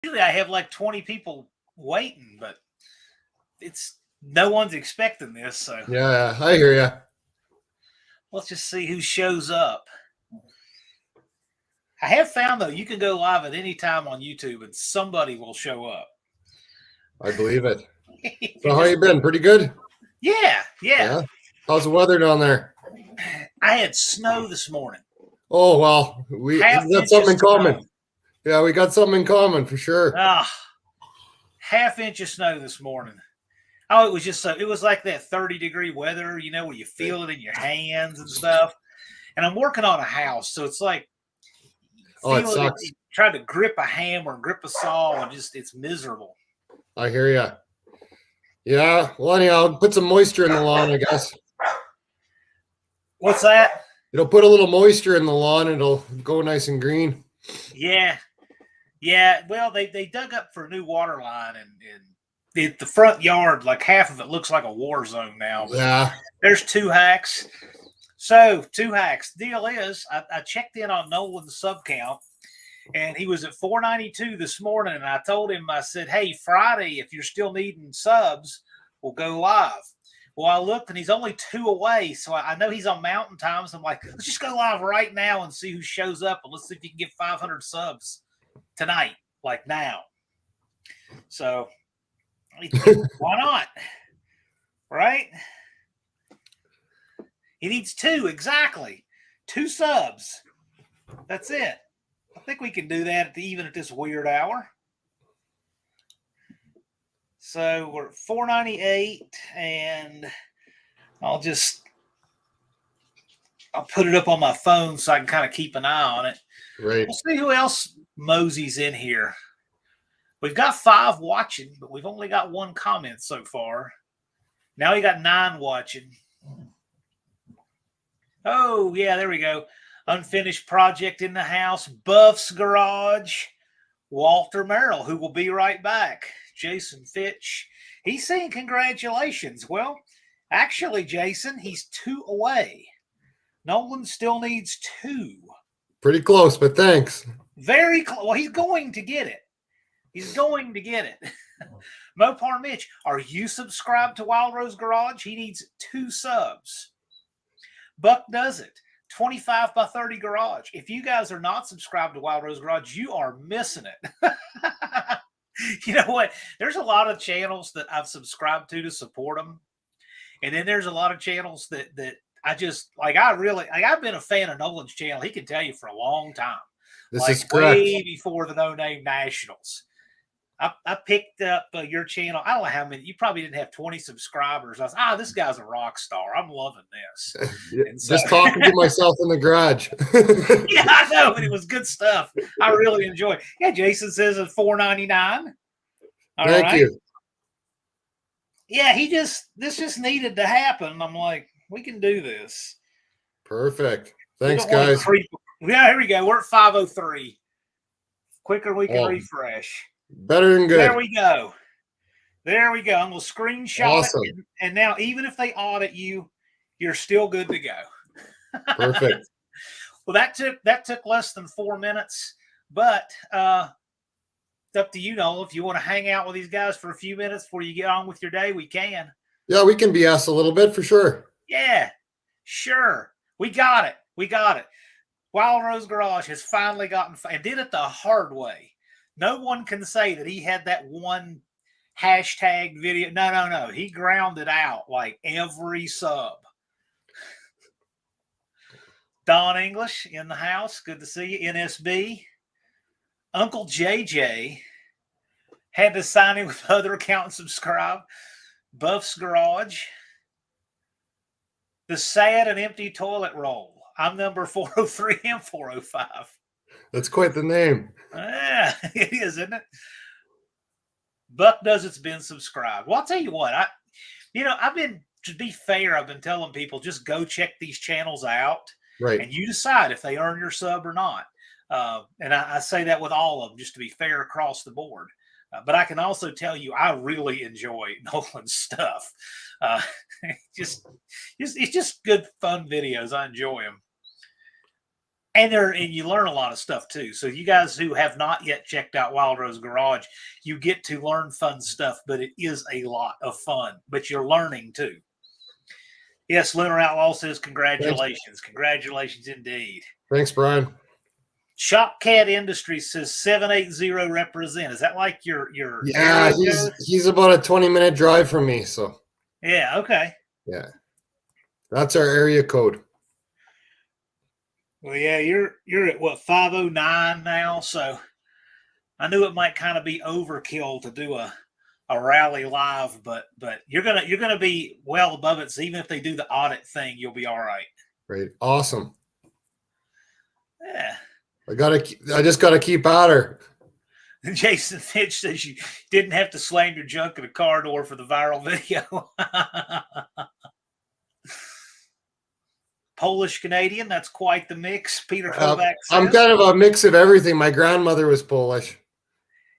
Usually I have like 20 people waiting, but it's no one's expecting this. So Yeah, I hear you. let's just see who shows up. I have found though you can go live at any time on YouTube and somebody will show up. I believe it. So how Just, you been? Pretty good? yeah. Yeah. How's the weather down there? I had snow this morning. Oh, well, we Half got inch of something in snow. common. Yeah, we got something in common for sure. Half inch of snow this morning. Oh, it was just so, it was like that 30-degree weather, where you feel it in your hands and stuff. And I'm working on a house, so it's like Oh, it sucks. you try to grip a hammer, grip a saw, and just it's miserable. I hear you. Yeah. Well, anyhow, put some moisture in the lawn, I guess. What's that? It'll put a little moisture in the lawn. It'll go nice and green. Yeah. Well, they dug up for a new water line, and the front yard, like half of it looks like a war zone now. But yeah. There's two hacks. So 2 hacks. Deal is, I checked in on Nolan's sub count, and he was at 492 this morning. And I told him, I said, hey, Friday, if you're still needing subs, we'll go live. Well, I looked, and he's only 2 away, so I know he's on Mountain Time. So I'm like, let's just go live right now and see who shows up, and let's see if you can get 500 subs tonight, like now. So why not? Right? He needs 2, exactly. 2 subs. That's it. I think we can do that even at this weird hour. So we're at 498, and I'll put it up on my phone so I can kind of keep an eye on it. Right. We'll see who else moseys in here. We've got 5 watching, but we've only got 1 comment so far. Now we got 9 watching. Oh, yeah, there we go. Unfinished project in the house. Buff's Garage. Walter Merrill, who will be right back. Jason Fitch. He's saying congratulations. Well, actually, Jason, he's 2 away. Nolan still needs 2. Pretty close, but thanks. Very close. Well, he's going to get it. He's going to get it. Mopar Mitch, are you subscribed to Wildrose Garage? He needs 2 subs. Buck does it. 25 by 30 Garage. If you guys are not subscribed to Wildrose Garage, you are missing it. You know what? There's a lot of channels that I've subscribed to support them. And then there's a lot of channels that I just, like, I've been a fan of Nolan's channel. He can tell you for a long time. This like is correct. Way before the No Name Nationals. I picked up your channel. I don't know how many. You probably didn't have 20 subscribers. I was, this guy's a rock star. I'm loving this. Just talking to myself in the garage. Yeah, I know, but it was good stuff. I really enjoy it. Yeah, Jason says it's $4.99. Thank you. Yeah, this just needed to happen. I'm like, we can do this. Perfect. Thanks, guys. Yeah, here we go. We're at 5:03. Quicker we can refresh. Better than good. There we go. I'm going to screenshot it. And now, even if they audit you, you're still good to go. Perfect. Well, that took less than 4 minutes, but it's up to you, Noel. If you want to hang out with these guys for a few minutes before you get on with your day, we can. Yeah, we can BS a little bit for sure. Yeah, sure. We got it. Wildrose Garage has finally gotten and did it the hard way. No one can say that he had that one hashtag video. No. He ground it out like every sub. Don English in the house. Good to see you. NSB. Uncle JJ had to sign in with other account and subscribe. Buff's Garage. The sad and empty toilet roll. I'm number 403 and 405. That's quite the name. Yeah, it is, isn't it? Buck does it's been subscribed. Well, I'll tell you what, to be fair, I've been telling people just go check these channels out. Right. And you decide if they earn your sub or not. And I say that with all of them, just to be fair across the board. But I can also tell you, I really enjoy Nolan's stuff. It's just good, fun videos. I enjoy them. And you learn a lot of stuff too. So you guys who have not yet checked out Wildrose Garage, you get to learn fun stuff, but it is a lot of fun. But you're learning too. Yes, Lunar Outlaw says congratulations. Thanks. Congratulations indeed. Thanks, Brian. Shopcat Industries says 780 represent. Is that like your Yeah, he's about a 20-minute drive from me, so. Yeah, okay. Yeah. That's our area code. Well, yeah, you're at what, 509 now, so I knew it might kind of be overkill to do a rally live, but you're gonna be well above it. So even if they do the audit thing, you'll be all right. Great, awesome. Yeah, I just gotta keep at her. Jason Fitch says you didn't have to slam your junk in a car door for the viral video. Polish Canadian, that's quite the mix. Peter Kovac says. I'm kind of a mix of everything. My grandmother was Polish.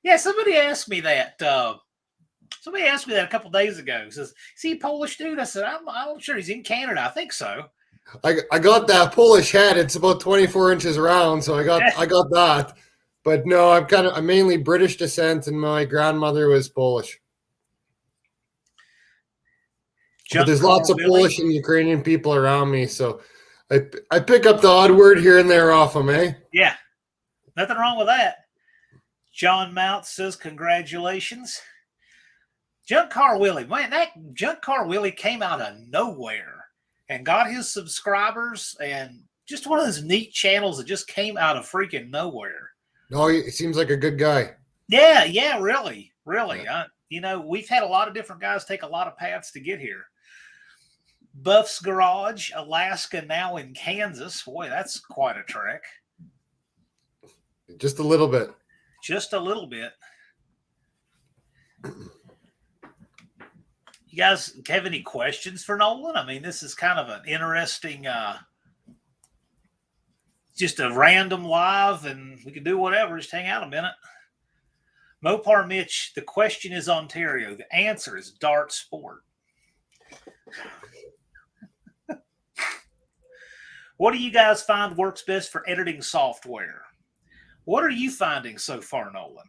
Yeah, somebody asked me that. Somebody asked me that a couple days ago. Says, "Is he a Polish dude?" I said, "I'm not sure. He's in Canada. I think so." I got that Polish hat. It's about 24 inches round, so I got that. But no, I'm mainly British descent, and my grandmother was Polish. But there's lots of Polish and Ukrainian people around me, so I pick up the odd word here and there off them, eh? Yeah, nothing wrong with that. John Mount says, congratulations. Junk Car Willie, man, that Junk Car Willie came out of nowhere and got his subscribers, and just one of those neat channels that just came out of freaking nowhere. No, he seems like a good guy. Yeah, really. Yeah. We've had a lot of different guys take a lot of paths to get here. Buff's Garage, Alaska, now in Kansas. Boy, that's quite a trek. Just a little bit. Just a little bit. You guys have any questions for Nolan? I mean, this is kind of an interesting, just a random live, and we can do whatever. Just hang out a minute. Mopar Mitch, the question is Ontario. The answer is Dart Sport. What do you guys find works best for editing software? What are you finding so far, Nolan?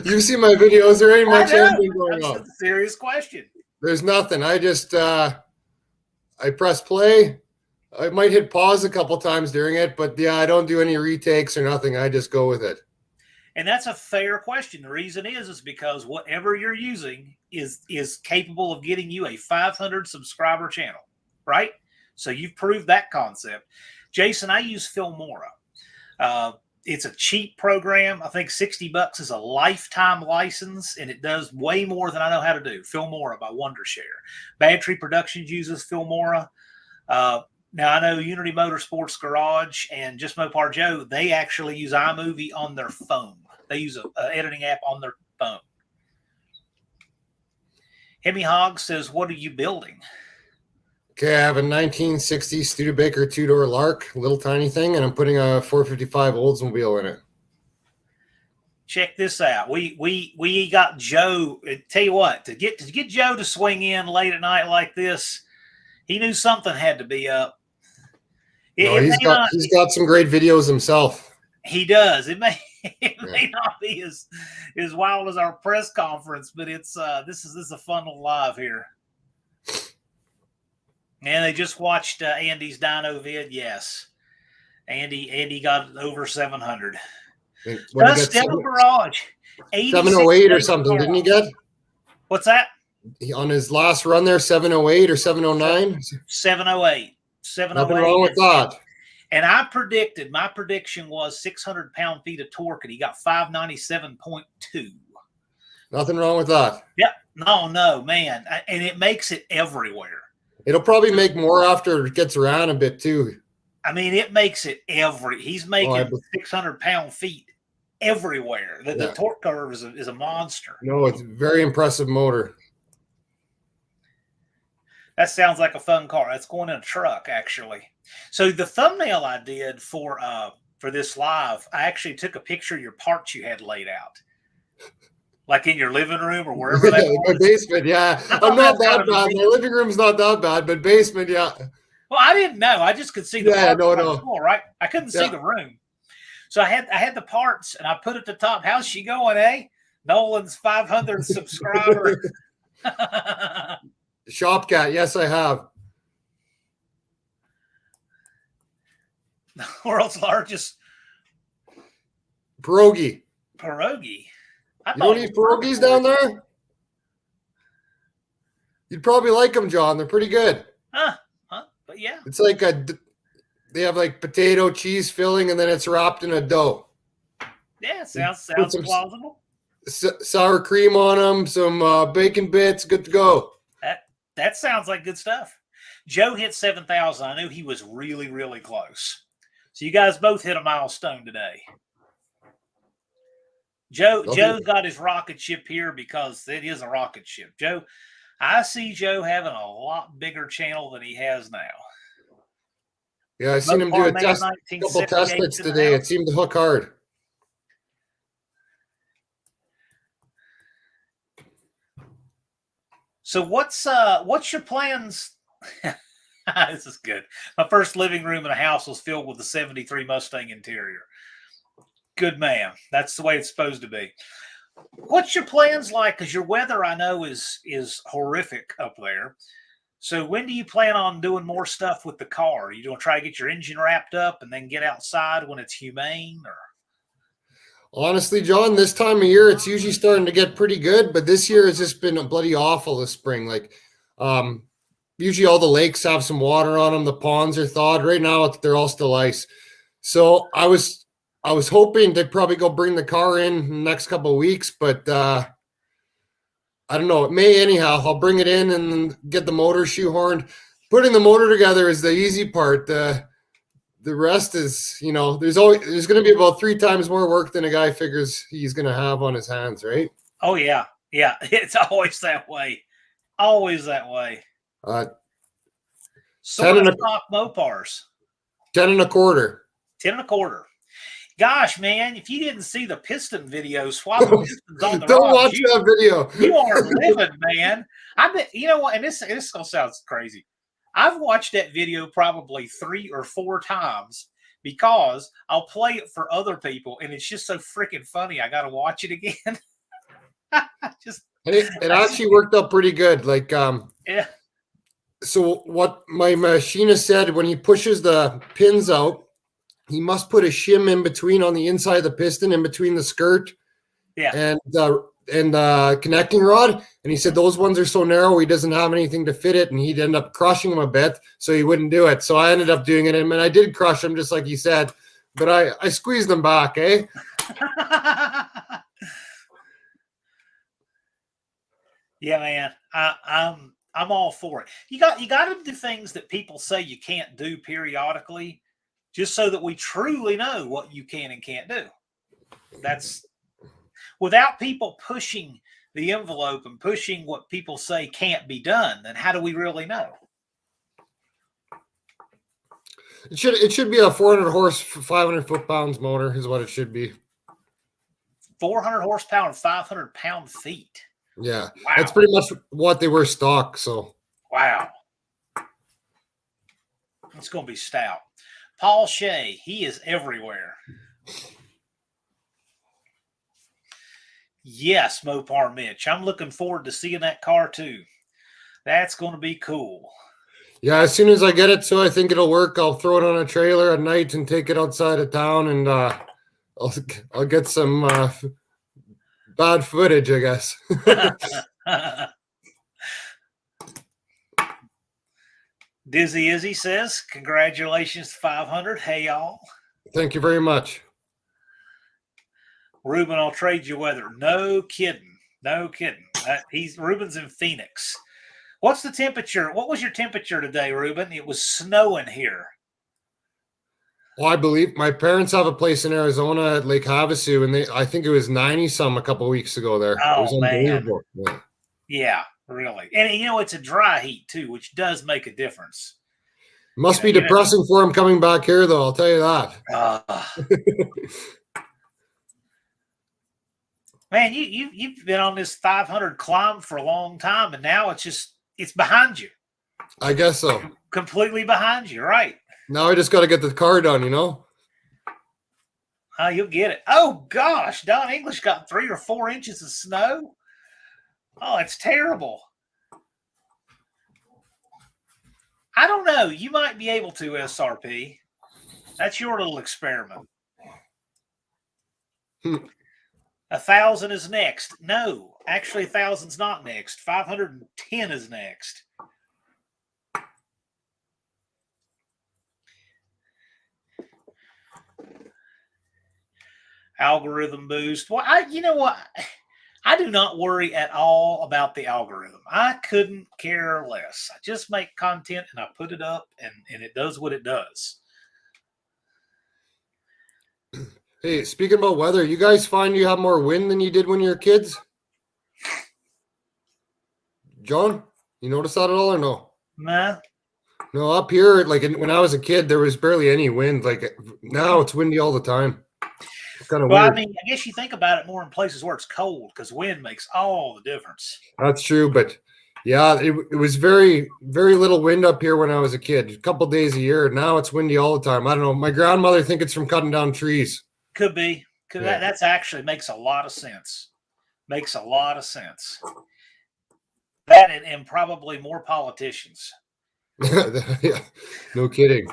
You see my videos. There ain't much anything going on. That's a serious question. There's nothing. I just I press play. I might hit pause a couple times during it, but yeah, I don't do any retakes or nothing. I just go with it. And that's a fair question. The reason is because whatever you're using is capable of getting you a 500 subscriber channel, right? So you've proved that concept. Jason, I use Filmora. It's a cheap program. I think $60 is a lifetime license, and it does way more than I know how to do. Filmora by Wondershare. Battery Productions uses Filmora. Now, I know Unity Motorsports Garage and Just Mopar Joe, they actually use iMovie on their phone. They use an editing app on their phone. Hemi Hogg says, what are you building? Okay, I have a 1960 Studebaker two-door Lark, little tiny thing, and I'm putting a 455 Oldsmobile in it. Check this out. We got Joe. Tell you what, to get Joe to swing in late at night like this, he knew something had to be up. He's got some great videos himself. He does. It may not be as wild as our press conference, but it's this is a fun little live here. And they just watched Andy's dyno vid. Yes, Andy got over 700. That's Devil Garage. 708 or something, didn't he get? What's that? On his last run there, 708 or 709? 708. 708. Nothing wrong with that. And my prediction was 600 pound-feet of torque, and he got 597.2. Nothing wrong with that. Yep. No, man. And it makes it everywhere. It'll probably make more after it gets around a bit too. I mean, it makes it he's making 600 pound-feet everywhere. The torque curve is a monster. No, it's a very impressive motor. That sounds like a fun car. That's going in a truck, actually. So the thumbnail I did for this live, I actually took a picture of your parts you had laid out. Like in your living room or wherever they were. My basement, yeah. I'm not that bad. My living room's not that bad, but basement, yeah. Well, I didn't know. I just could see the Yeah, parts no, on the no. floor, right? I couldn't see Yeah. the room. So I had the parts, and I put at the top, how's she going, eh? Nolan's 500 subscriber. Shop Cat, yes, I have. The world's largest Pierogi. pierogi. You don't eat pierogies down there? You'd probably like them, John. They're pretty good. Huh? But yeah. It's like they have like potato cheese filling, and then it's wrapped in a dough. Yeah, sounds some plausible. Sour cream on them, some bacon bits, good to go. That sounds like good stuff. Joe hit 7,000. I knew he was really, really close. So you guys both hit a milestone today. Joe got his rocket ship here because it is a rocket ship. Joe, I see Joe having a lot bigger channel than he has now. Yeah, I seen him do a couple test hits today. It seemed to hook hard. So what's your plans? This is good. My first living room in a house was filled with the 73 Mustang interior. Good man. That's the way it's supposed to be. What's your plans like? Because your weather, I know, is horrific up there. So when do you plan on doing more stuff with the car? Are you going to try to get your engine wrapped up and then get outside when it's humane? Or honestly, John, this time of year, it's usually starting to get pretty good, but this year has just been bloody awful this spring. Like, usually all the lakes have some water on them. The ponds are thawed. Right now, they're all still ice. So I was hoping to probably go bring the car in the next couple of weeks, but I don't know. It may anyhow. I'll bring it in and get the motor shoehorned. Putting the motor together is the easy part. The rest is, there's going to be about 3 times more work than a guy figures he's going to have on his hands, right? Oh yeah, yeah. It's always that way. Always that way. Sort of stock Mopars. 10 1/4. 10 1/4. Gosh, man, if you didn't see the piston video, swapping pistons on the don't watch that video. You are living, man. I bet, you know what, and this gonna sound crazy. I've watched that video probably 3 or 4 times because I'll play it for other people, and it's just so freaking funny. I got to watch it again. It actually worked out pretty good. Like, yeah. So what my machinist said, when he pushes the pins out, he must put a shim in between on the inside of the piston, in between the skirt, and the connecting rod. And he said those ones are so narrow, he doesn't have anything to fit it, and he'd end up crushing them a bit, so he wouldn't do it. So I ended up doing it, and I did crush them, just like he said, but I squeezed them back, eh? Yeah, man. I'm all for it. You got to do things that people say you can't do periodically, just so that we truly know what you can and can't do. That's without people pushing the envelope and pushing what people say can't be done, then how do we really know? It should be a 400 horse, 500 foot-pounds motor is what it should be. 400 horsepower and 500 pound-feet. Yeah, wow. That's pretty much what they were stock. So wow, it's going to be stout. Paul Shea, he is everywhere. Yes, Mopar Mitch. I'm looking forward to seeing that car too. That's going to be cool. Yeah, as soon as I get it, so I think it'll work. I'll throw it on a trailer at night and take it outside of town, and I'll get some bad footage, I guess. Dizzy Izzy says, congratulations to 500. Hey, y'all. Thank you very much. Ruben, I'll trade you weather. No kidding. No kidding. Ruben's in Phoenix. What's the temperature? What was your temperature today, Ruben? It was snowing here. Well, I believe my parents have a place in Arizona at Lake Havasu, and I think it was 90-some a couple of weeks ago there. Oh, it was unbelievable. Man. Yeah, really. And, it's a dry heat, too, which does make a difference. Must be depressing for him coming back here, though, I'll tell you that. Man, you've been on this 500 climb for a long time, and now it's behind you. I guess so. completely behind you, right? Now I just got to get the car done, you know? You'll get it. Oh, gosh. Don English got 3 or 4 inches of snow. Oh, it's terrible. I don't know. You might be able to, SRP. That's your little experiment. 1,000 is next. No, actually, 1,000's not next. 510 is next. Algorithm boost. Well, you know what? I do not worry at all about the algorithm. I couldn't care less. I just make content and I put it up and it does what it does. Hey, speaking about weather, you guys find you have more wind than you did when you were kids? John, you notice that at all or no? Nah. No, up here, like when I was a kid, there was barely any wind. Like now it's windy all the time. It's kind of Well, weird. I mean, I guess you think about it more in places where it's cold because wind makes all the difference. That's true, but yeah, it was very, very little wind up here when I was a kid. A couple days a year. Now it's windy all the time. I don't know. My grandmother think it's from cutting down trees. Could be. Yeah. That's actually makes a lot of sense. Makes a lot of sense. That and probably more politicians. Yeah, no kidding.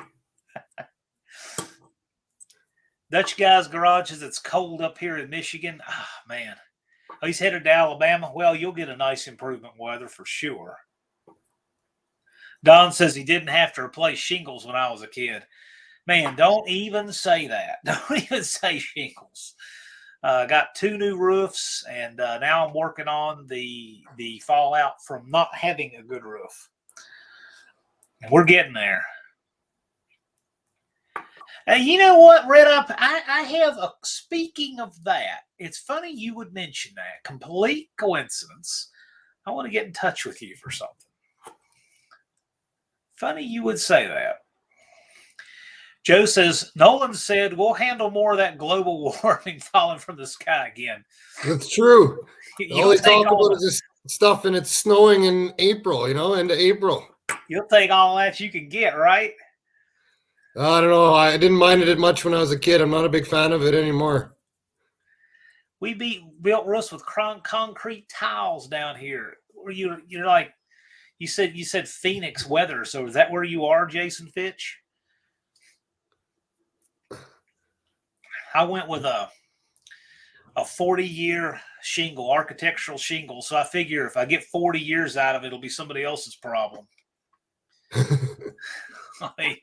Dutch Guy's Garage says it's cold up here in Michigan. Ah, man. Oh, he's headed to Alabama. Well, you'll get a nice improvement weather for sure. Don says he didn't have to replace shingles when I was a kid. Man, don't even say that. Don't even say shingles. Got 2 new roofs, and now I'm working on the fallout from not having a good roof. And we're getting there. You know what, Red Up? I have a. Speaking of that, it's funny you would mention that. Complete coincidence. I want to get in touch with you for something. Funny you would say that. Joe says, Nolan said, we'll handle more of that global warming falling from the sky again. That's true. All they talk all about is this stuff, and it's snowing in April, into April. You'll take all that you can get, right? I don't know. I didn't mind it much when I was a kid. I'm not a big fan of it anymore. We built roofs with concrete tiles down here. Where you're like, you said Phoenix weather. So is that where you are, Jason Fitch? I went with a 40-year shingle, architectural shingle. So I figure if I get 40 years out of it, it'll be somebody else's problem. I mean,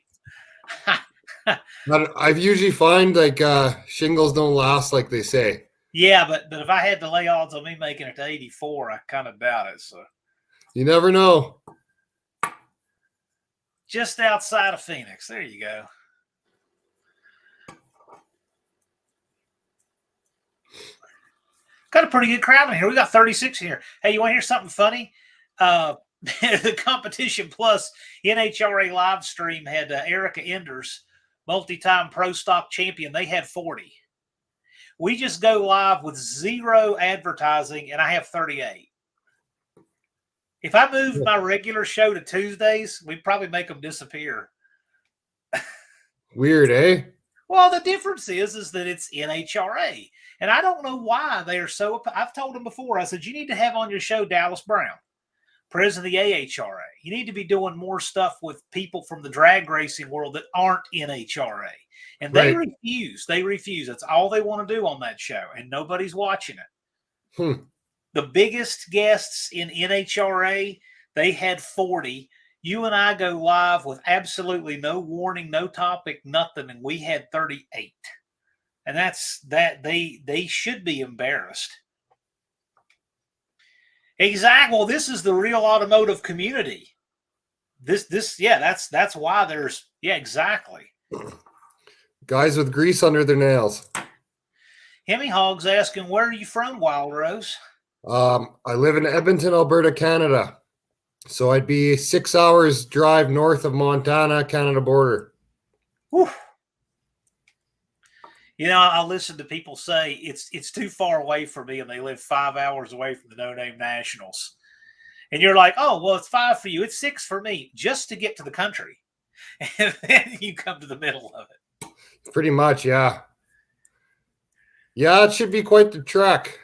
I've usually find like shingles don't last like they say. Yeah, but if I had to lay odds on me making it to 84, I kind of doubt it. So you never know. Just outside of Phoenix. There you go. Got a pretty good crowd in here. We got 36 in here. Hey, you want to hear something funny? The Competition Plus NHRA live stream had Erica Enders, multi-time pro stock champion. They had 40. We just go live with 0 advertising, and I have 38. If I moved my regular show to Tuesdays, we'd probably make them disappear. Weird, eh? Well, the difference is that it's NHRA. And I don't know why they are so. I've told them before. I said, you need to have on your show Dallas Brown, president of the AHRA. You need to be doing more stuff with people from the drag racing world that aren't NHRA. And they refuse. They refuse. That's all they want to do on that show. And nobody's watching it. The biggest guests in NHRA, they had 40. You and I go live with absolutely no warning, no topic, nothing, and we had 38. And that's that. They should be embarrassed. Exactly. Well, this is the real automotive community. That's why there's exactly. Guys with grease under their nails. Hemi Hog's asking, where are you from, Wildrose? I live in Edmonton, Alberta, Canada. So I'd be 6 hours drive north of Montana, Canada border. Whew. I listen to people say it's too far away for me, and they live 5 hours away from the No Name Nationals. And you're like, oh, well, it's 5 for you. It's 6 for me just to get to the country. And then you come to the middle of it. Pretty much, yeah. Yeah, it should be quite the trek.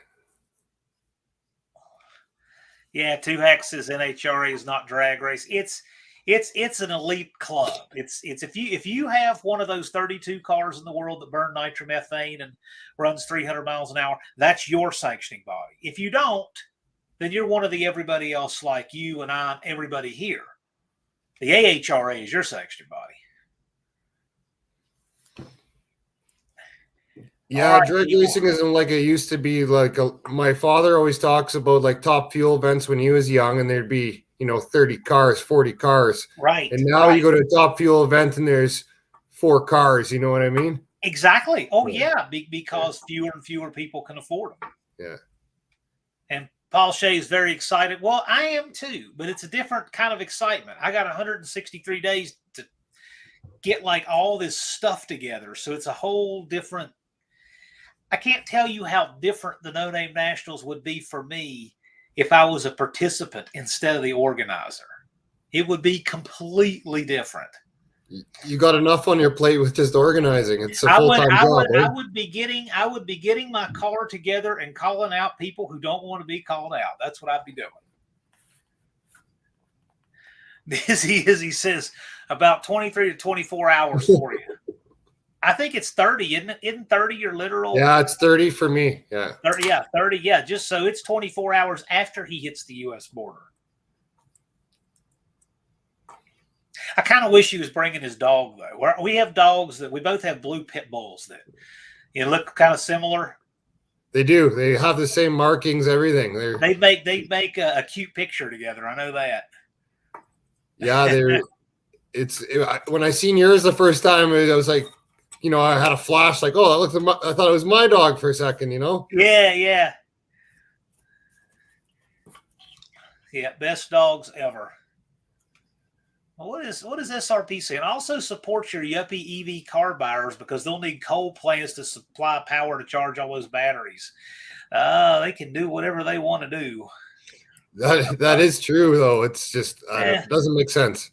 Yeah, 2 hexes NHRA is not drag race. It's an elite club. It's if you have one of those 32 cars in the world that burn nitromethane and runs 300 miles an hour, that's your sanctioning body. If you don't, then you're one of the everybody else like you and I, everybody here. The AHRA is your sanctioning body. Yeah, drag racing isn't like it used to be. Like my father always talks about like top fuel events when he was young, and there'd be 30 cars, 40 cars. Right. And now you go to a top fuel event and there's 4 cars. You know what I mean? Exactly. Oh yeah, because fewer and fewer people can afford them. Yeah. And Paul Shea is very excited. Well, I am too, but it's a different kind of excitement. I got 163 days to get like all this stuff together, so it's a whole different. I can't tell you how different the No Name Nationals would be for me if I was a participant instead of the organizer. It would be completely different. You got enough on your plate with just organizing. It's a full-time job. I would be getting my car together and calling out people who don't want to be called out. That's what I'd be doing. He says about 23 to 24 hours for you. I think it's 30, isn't it? Isn't 30 your literal? Yeah, it's 30 for me. Yeah. 30. Yeah, just so it's 24 hours after he hits the U.S. border. I kind of wish he was bringing his dog, though. We have dogs that we both have blue pit bulls that look kind of similar. They do. They have the same markings, everything. They make a cute picture together. I know that. Yeah, when I seen yours the first time, I was like, I had a flash, like, oh, I thought it was my dog for a second, Yeah. Yeah, best dogs ever. Well, what is SRP saying? Also support your yuppie EV car buyers because they'll need coal plants to supply power to charge all those batteries. They can do whatever they want to do. That is true, though. It's just it doesn't make sense.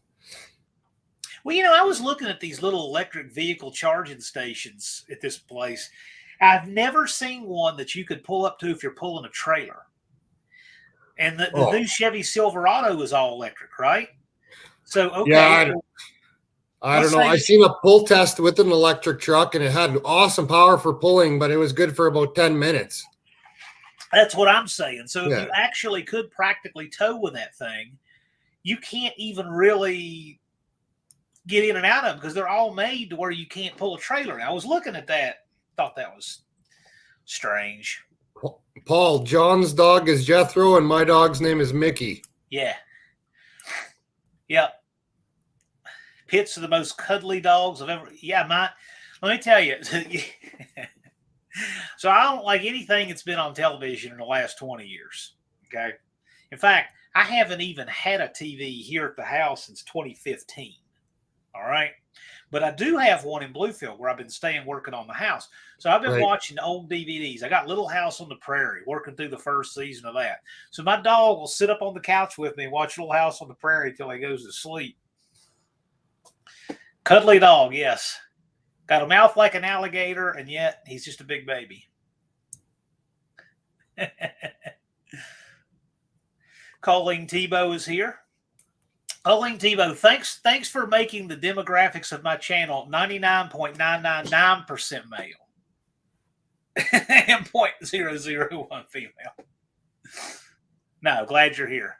Well, I was looking at these little electric vehicle charging stations at this place. I've never seen one that you could pull up to if you're pulling a trailer. And the new Chevy Silverado is all electric, right? So, okay. Yeah, I don't know. I seen a pull test with an electric truck, and it had awesome power for pulling, but it was good for about 10 minutes. That's what I'm saying. So if you actually could practically tow with that thing, you can't even really get in and out of them because they're all made to where you can't pull a trailer. I was looking at that, thought that was strange. Paul, John's dog is Jethro, and my dog's name is Mickey. Yeah. Yep. Pitts are the most cuddly dogs I've ever. Yeah, let me tell you. So I don't like anything that's been on television in the last 20 years. Okay. In fact, I haven't even had a TV here at the house since 2015. All right. But I do have one in Bluefield where I've been staying working on the house. So I've been watching old DVDs. I got Little House on the Prairie, working through the first season of that. So my dog will sit up on the couch with me and watch Little House on the Prairie till he goes to sleep. Cuddly dog, yes. Got a mouth like an alligator, and yet he's just a big baby. Colleen Tebow is here. Colleen Tebow, thanks for making the demographics of my channel 99.999% male and 0.001 female. No, glad you're here.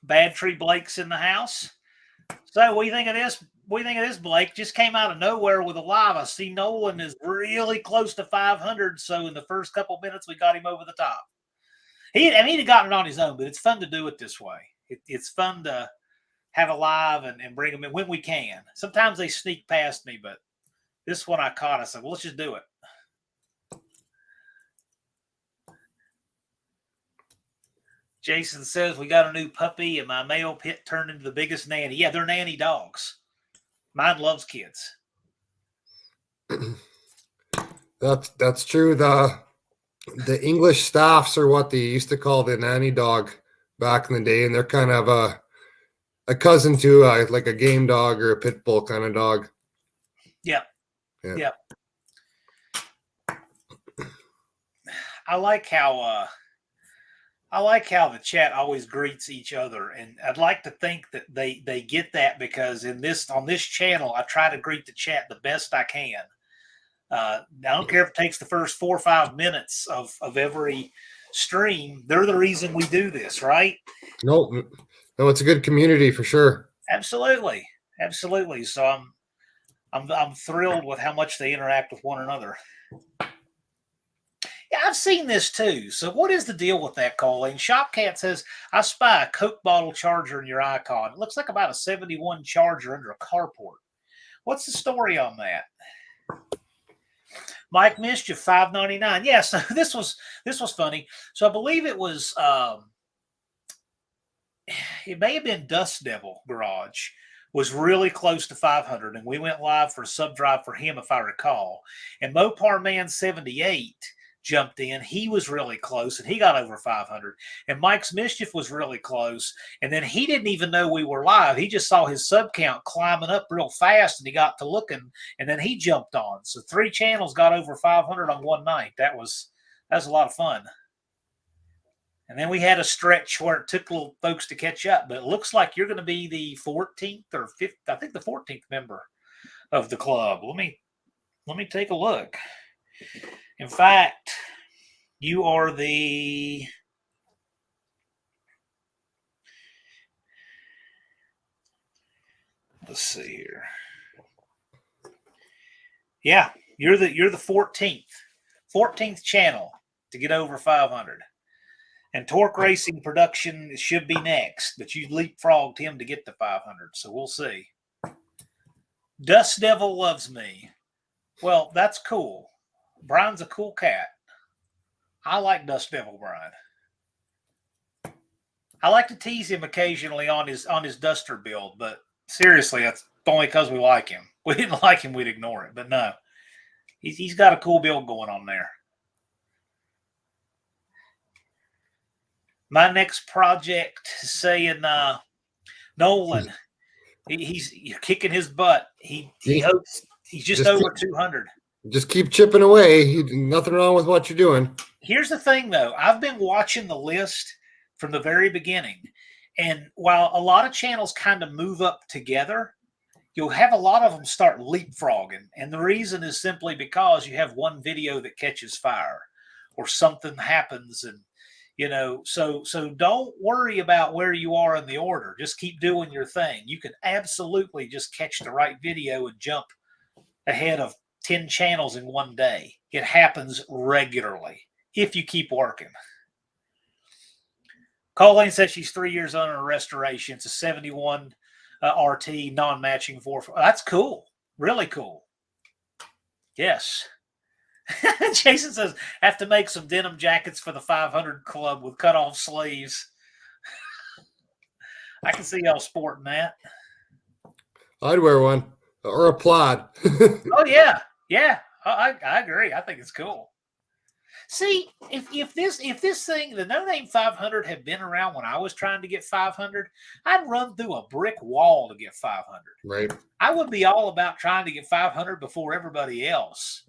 Bad Tree Blake's in the house. So what do you think of this? What do you think of this, Blake? Just came out of nowhere with a live. I see Nolan is really close to 500. So in the first couple minutes, we got him over the top. He'd have gotten it on his own, but it's fun to do it this way. It's fun to have a live and bring them in when we can. Sometimes they sneak past me, but this one I caught. I said, well, let's just do it. Jason says, we got a new puppy and my male pit turned into the biggest nanny. Yeah, they're nanny dogs. Mine loves kids. That's true. The English staffs are what they used to call the nanny dog back in the day, and they're kind of a cousin to like a game dog or a pit bull kind of dog. Yep. Yeah. Yep. I like how the chat always greets each other, and I'd like to think that they get that, because on this channel I try to greet the chat the best I can. I don't care if it takes the first 4 or 5 minutes of every stream. They're the reason we do this, right? No, it's a good community for sure. Absolutely. So I'm thrilled with how much they interact with one another. Yeah, I've seen this too. So what is the deal with that, Colleen? Shopcat says, I spy a Coke bottle charger in your icon. It looks like about a 71 charger under a carport. What's the story on that? Mike Mischief, $5.99. Yeah, so this was funny. So I believe it was it may have been Dust Devil Garage was really close to 500, and we went live for a sub drive for him, if I recall. And Mopar Man 78 jumped in. He was really close, and he got over 500. And Mike's Mischief was really close, and then he didn't even know we were live. He just saw his sub count climbing up real fast, and he got to looking, and then he jumped on. So 3 channels got over 500 on one night. That was a lot of fun. And then we had a stretch where it took little folks to catch up, but it looks like you're going to be the 14th or 5th, I think the 14th member of the club. Let me take a look. In fact, you are the let's see here. Yeah, you're the 14th channel to get over 500. And Torque Racing Production should be next, but you leapfrogged him to get to 500, so we'll see. Dust Devil loves me. Well, that's cool. Brian's a cool cat. I like Dust Devil Brian. I like to tease him occasionally on his Duster build, but seriously, that's only because we like him. If we didn't like him, we'd ignore it. But no, he's got a cool build going on there. My next project, saying Nolan, he's kicking his butt. He hopes he's just over 200. Just keep chipping away. Nothing wrong with what you're doing. Here's the thing, though. I've been watching the list from the very beginning, and while a lot of channels kind of move up together, you'll have a lot of them start leapfrogging, and the reason is simply because you have one video that catches fire or something happens, and so don't worry about where you are in the order. Just keep doing your thing. You can absolutely just catch the right video and jump ahead of 10 channels in one day. It happens regularly if you keep working. Colleen says she's 3 years under a restoration. It's a 71 RT non-matching 4. That's cool. Really cool. Yes. Jason says, have to make some denim jackets for the 500 club with cut-off sleeves. I can see y'all sporting that. I'd wear one or a plaid. Oh, yeah. Yeah, I agree. I think it's cool. See, if this thing, the No Name 500, had been around when I was trying to get 500, I'd run through a brick wall to get 500. Right. I would be all about trying to get 500 before everybody else.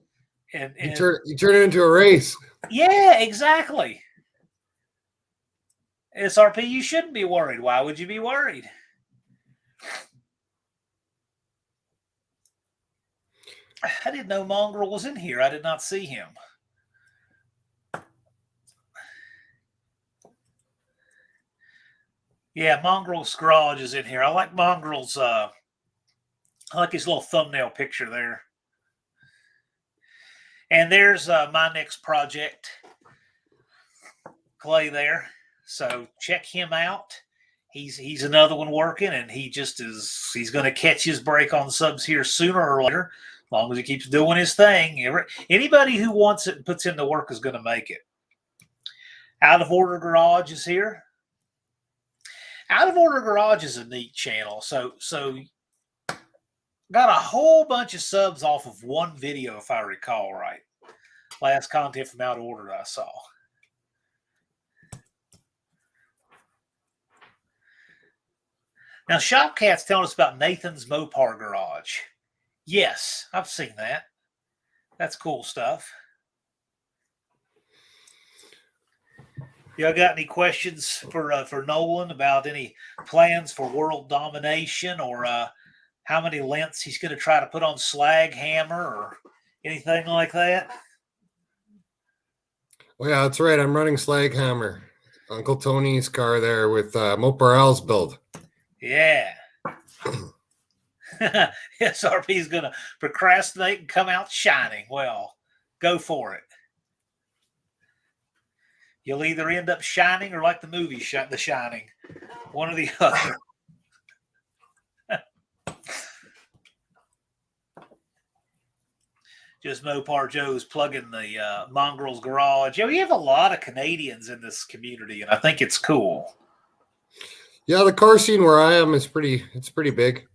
And you turn it into a race. Yeah, exactly. SRP, you shouldn't be worried. Why would you be worried? I didn't know Mongrel was in here. I did not see him. Yeah, Mongrel's Garage is in here. I like Mongrel's, I like his little thumbnail picture there. And there's my next project, Clay there. So check him out. He's another one working, and he's going to catch his break on subs here sooner or later, as long as he keeps doing his thing. Anybody who wants it and puts in the work is going to make it. Out of Order Garage is here. Out of Order Garage is a neat channel. So got a whole bunch of subs off of one video, if I recall right. Last content from out of order that I saw. Now, Shopcat's telling us about Nathan's Mopar Garage. Yes, I've seen that. That's cool stuff. Y'all got any questions for Nolan about any plans for world domination, or how many lengths he's going to try to put on Slag Hammer, or anything like that? Oh yeah, that's right. I'm running Slag Hammer, Uncle Tony's car there with Mopar Al's build. Yeah. SRP is going to procrastinate and come out shining. Well, go for it. You'll either end up shining or like the movie The Shining. One or the other. Just Mopar Joe's plugging the Mongrel's Garage. We have a lot of Canadians in this community, and I think it's cool. Yeah, the car scene where I am is pretty big.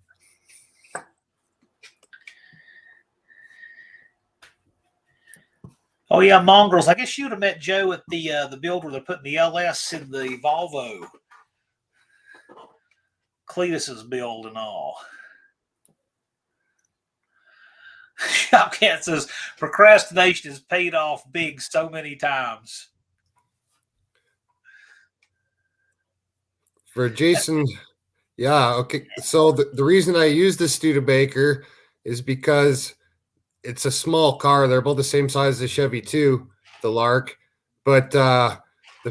Oh yeah, Mongrels. I guess you'd have met Joe at the build where they're putting the LS in the Volvo. Cletus's build and all. Shopcat says procrastination has paid off big so many times. For Jason, yeah, okay. So the reason I use the Studebaker is because it's a small car. They're about the same size as the Chevy 2, the Lark. But the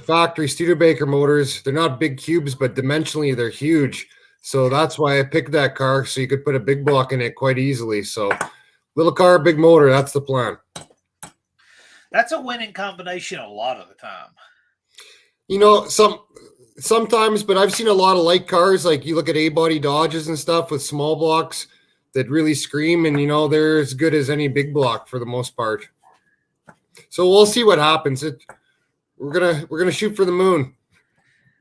factory Studebaker motors, they're not big cubes, but dimensionally they're huge. So that's why I picked that car, so you could put a big block in it quite easily. So little car, big motor, that's the plan. That's a winning combination a lot of the time. You know, sometimes, but I've seen a lot of light cars, like you look at A-body Dodges and stuff with small blocks that really scream, and they're as good as any big block for the most part. So we'll see what happens. We're gonna shoot for the moon.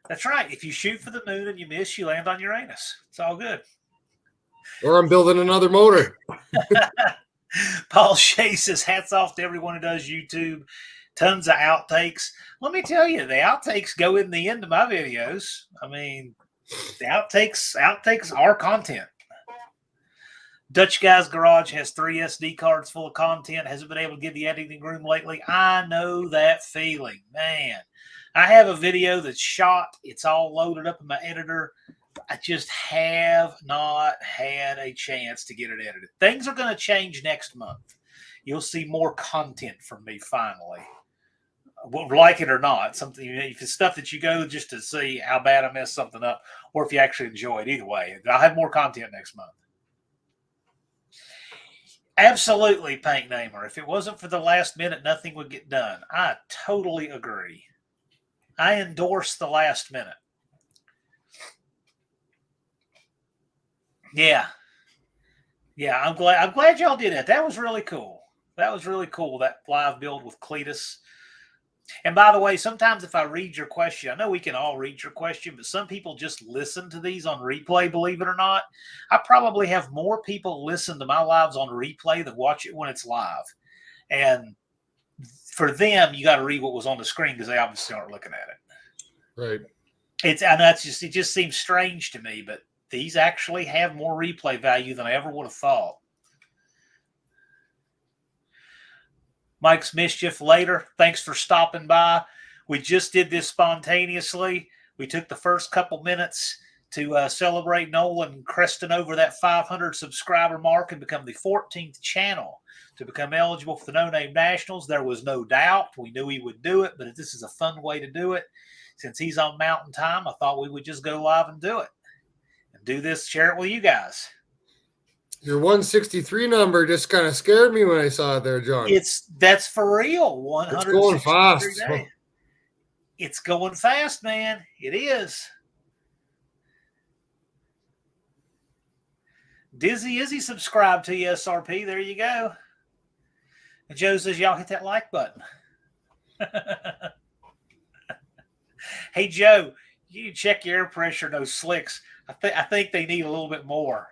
That's right. If you shoot for the moon and you miss, you land on Uranus. It's all good. Or I'm building another motor. Paul Shea says, hats off to everyone who does YouTube. Tons of outtakes. Let me tell you, the outtakes go in the end of my videos. I mean, the outtakes are content. Dutch Guy's Garage has 3 SD cards full of content. Hasn't been able to get the editing room lately. I know that feeling, man. I have a video that's shot. It's all loaded up in my editor. I just have not had a chance to get it edited. Things are going to change next month. You'll see more content from me finally. Like it or not, something, if it's stuff that you go just to see how bad I messed something up, or if you actually enjoy it. Either way, I'll have more content next month. Absolutely, Paint Namer. If it wasn't for the last minute, nothing would get done. I totally agree. I endorse the last minute. Yeah. I'm glad y'all did that. That was really cool. That live build with Cletus. And by the way, sometimes if I read your question, I know we can all read your question, but some people just listen to these on replay, believe it or not. I probably have more people listen to my lives on replay than watch it when it's live. And for them, you got to read what was on the screen because they obviously aren't looking at it. Right. It just seems strange to me, but these actually have more replay value than I ever would have thought. Mike's Mischief later. Thanks for stopping by. We just did this spontaneously. We took the first couple minutes to celebrate Nolan cresting over that 500 subscriber mark and become the 14th channel to become eligible for the No Name Nationals. There was no doubt. We knew he would do it, but this is a fun way to do it. Since he's on Mountain Time, I thought we would just go live and do it. And do this, share it with you guys. Your 163 number just kind of scared me when I saw it there, John. That's for real. 163 It's going fast. days. It's going fast, man. It is. Dizzy Izzy subscribed to you, SRP. There you go. And Joe says, y'all hit that like button. Hey, Joe, you check your air pressure in those slicks. I think they need a little bit more.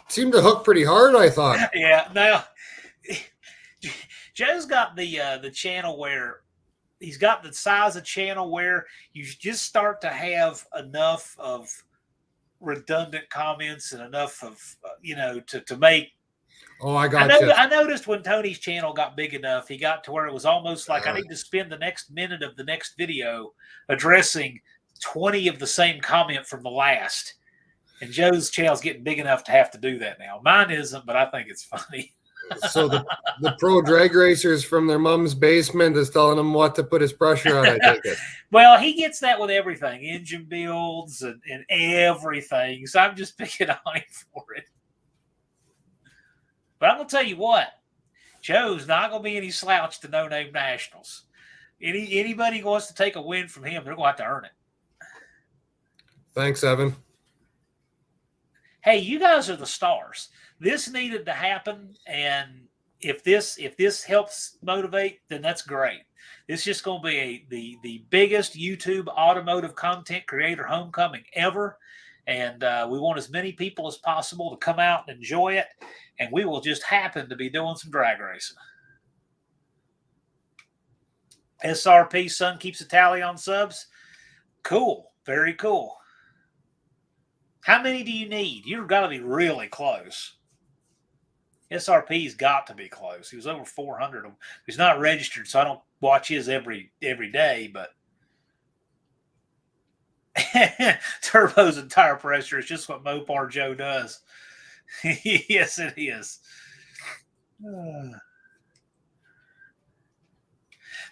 Seemed to hook pretty hard, I thought. Yeah. Now, Joe's got the channel where he's got the size of channel where you just start to have enough of redundant comments and enough of to make. Oh, I got you. I noticed when Tony's channel got big enough, he got to where it was almost like I need to spend the next minute of the next video addressing 20 of the same comment from the last. And Joe's channel's getting big enough to have to do that now. Mine isn't, but I think it's funny. So the pro drag racers from their mom's basement is telling him what to put his pressure on, I take it. Well, he gets that with everything, engine builds and everything. So I'm just picking on him for it. But I'm going to tell you what, Joe's not going to be any slouch to No Name Nationals. Anybody who wants to take a win from him, they're going to have to earn it. Thanks, Evan. Hey, you guys are the stars. This needed to happen, and if this helps motivate, then that's great. This is just going to be the biggest YouTube automotive content creator homecoming ever. And we want as many people as possible to come out and enjoy it. And we will just happen to be doing some drag racing. SRP Son keeps a tally on subs. Cool. Very cool. How many do you need? You've got to be really close. SRP's got to be close. He was over 400. He's not registered, so I don't watch his every day, but turbos and tire pressure is just what Mopar Joe does. Yes, it is.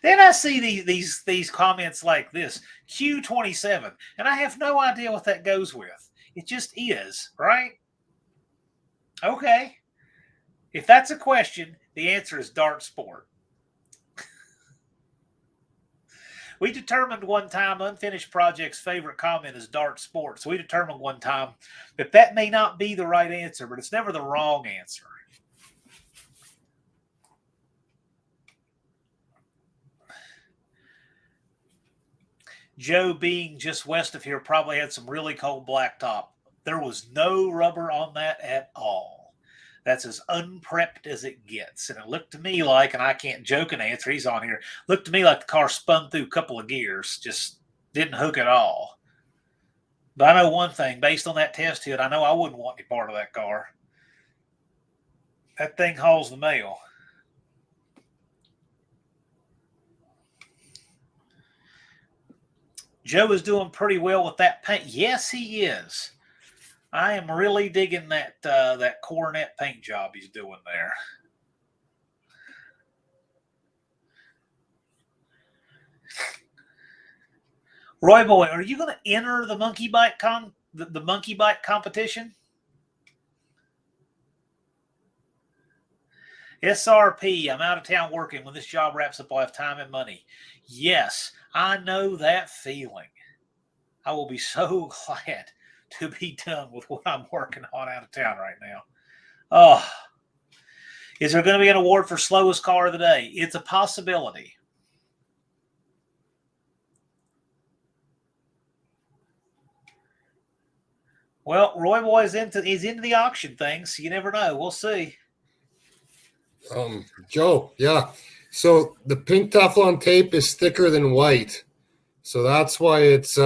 Then I see these comments like this, Q27, and I have no idea what that goes with. It just is, right? Okay. If that's a question, the answer is dart sport. We determined one time Unfinished Project's favorite comment is dart sport. So we determined one time that may not be the right answer, but it's never the wrong answer. Joe, being just west of here, probably had some really cold blacktop. There was no rubber on that at all. That's as unprepped as it gets. And it looked to me like, and I can't joke an answer, he's on here, looked to me like the car spun through a couple of gears, just didn't hook at all. But I know one thing, based on that test hit, I know I wouldn't want any part of that car. That thing hauls the mail. Joe is doing pretty well with that paint. Yes, he is. I am really digging that Coronet paint job he's doing there. Roy Boy, are you going to enter the monkey bike the monkey bike competition? SRP, I'm out of town working. When this job wraps up, I'll have time and money. Yes, I know that feeling. I will be so glad to be done with what I'm working on out of town right now. Oh, is there going to be an award for slowest car of the day? It's a possibility. Well, Roy Boy is into the auction thing, so you never know. We'll see. Joe, yeah. So the pink Teflon tape is thicker than white, so that's why it's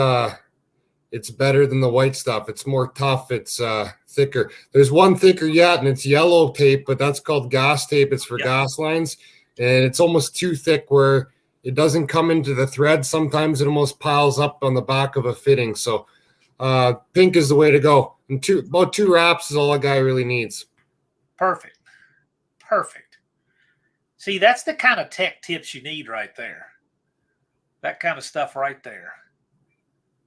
better than the white stuff. It's more tough. It's thicker. There's one thicker yet, and it's yellow tape, but that's called gas tape. It's for gas lines, and it's almost too thick where it doesn't come into the thread. Sometimes it almost piles up on the back of a fitting. So pink is the way to go. And about two wraps is all a guy really needs. Perfect. See, that's the kind of tech tips you need right there. That kind of stuff right there.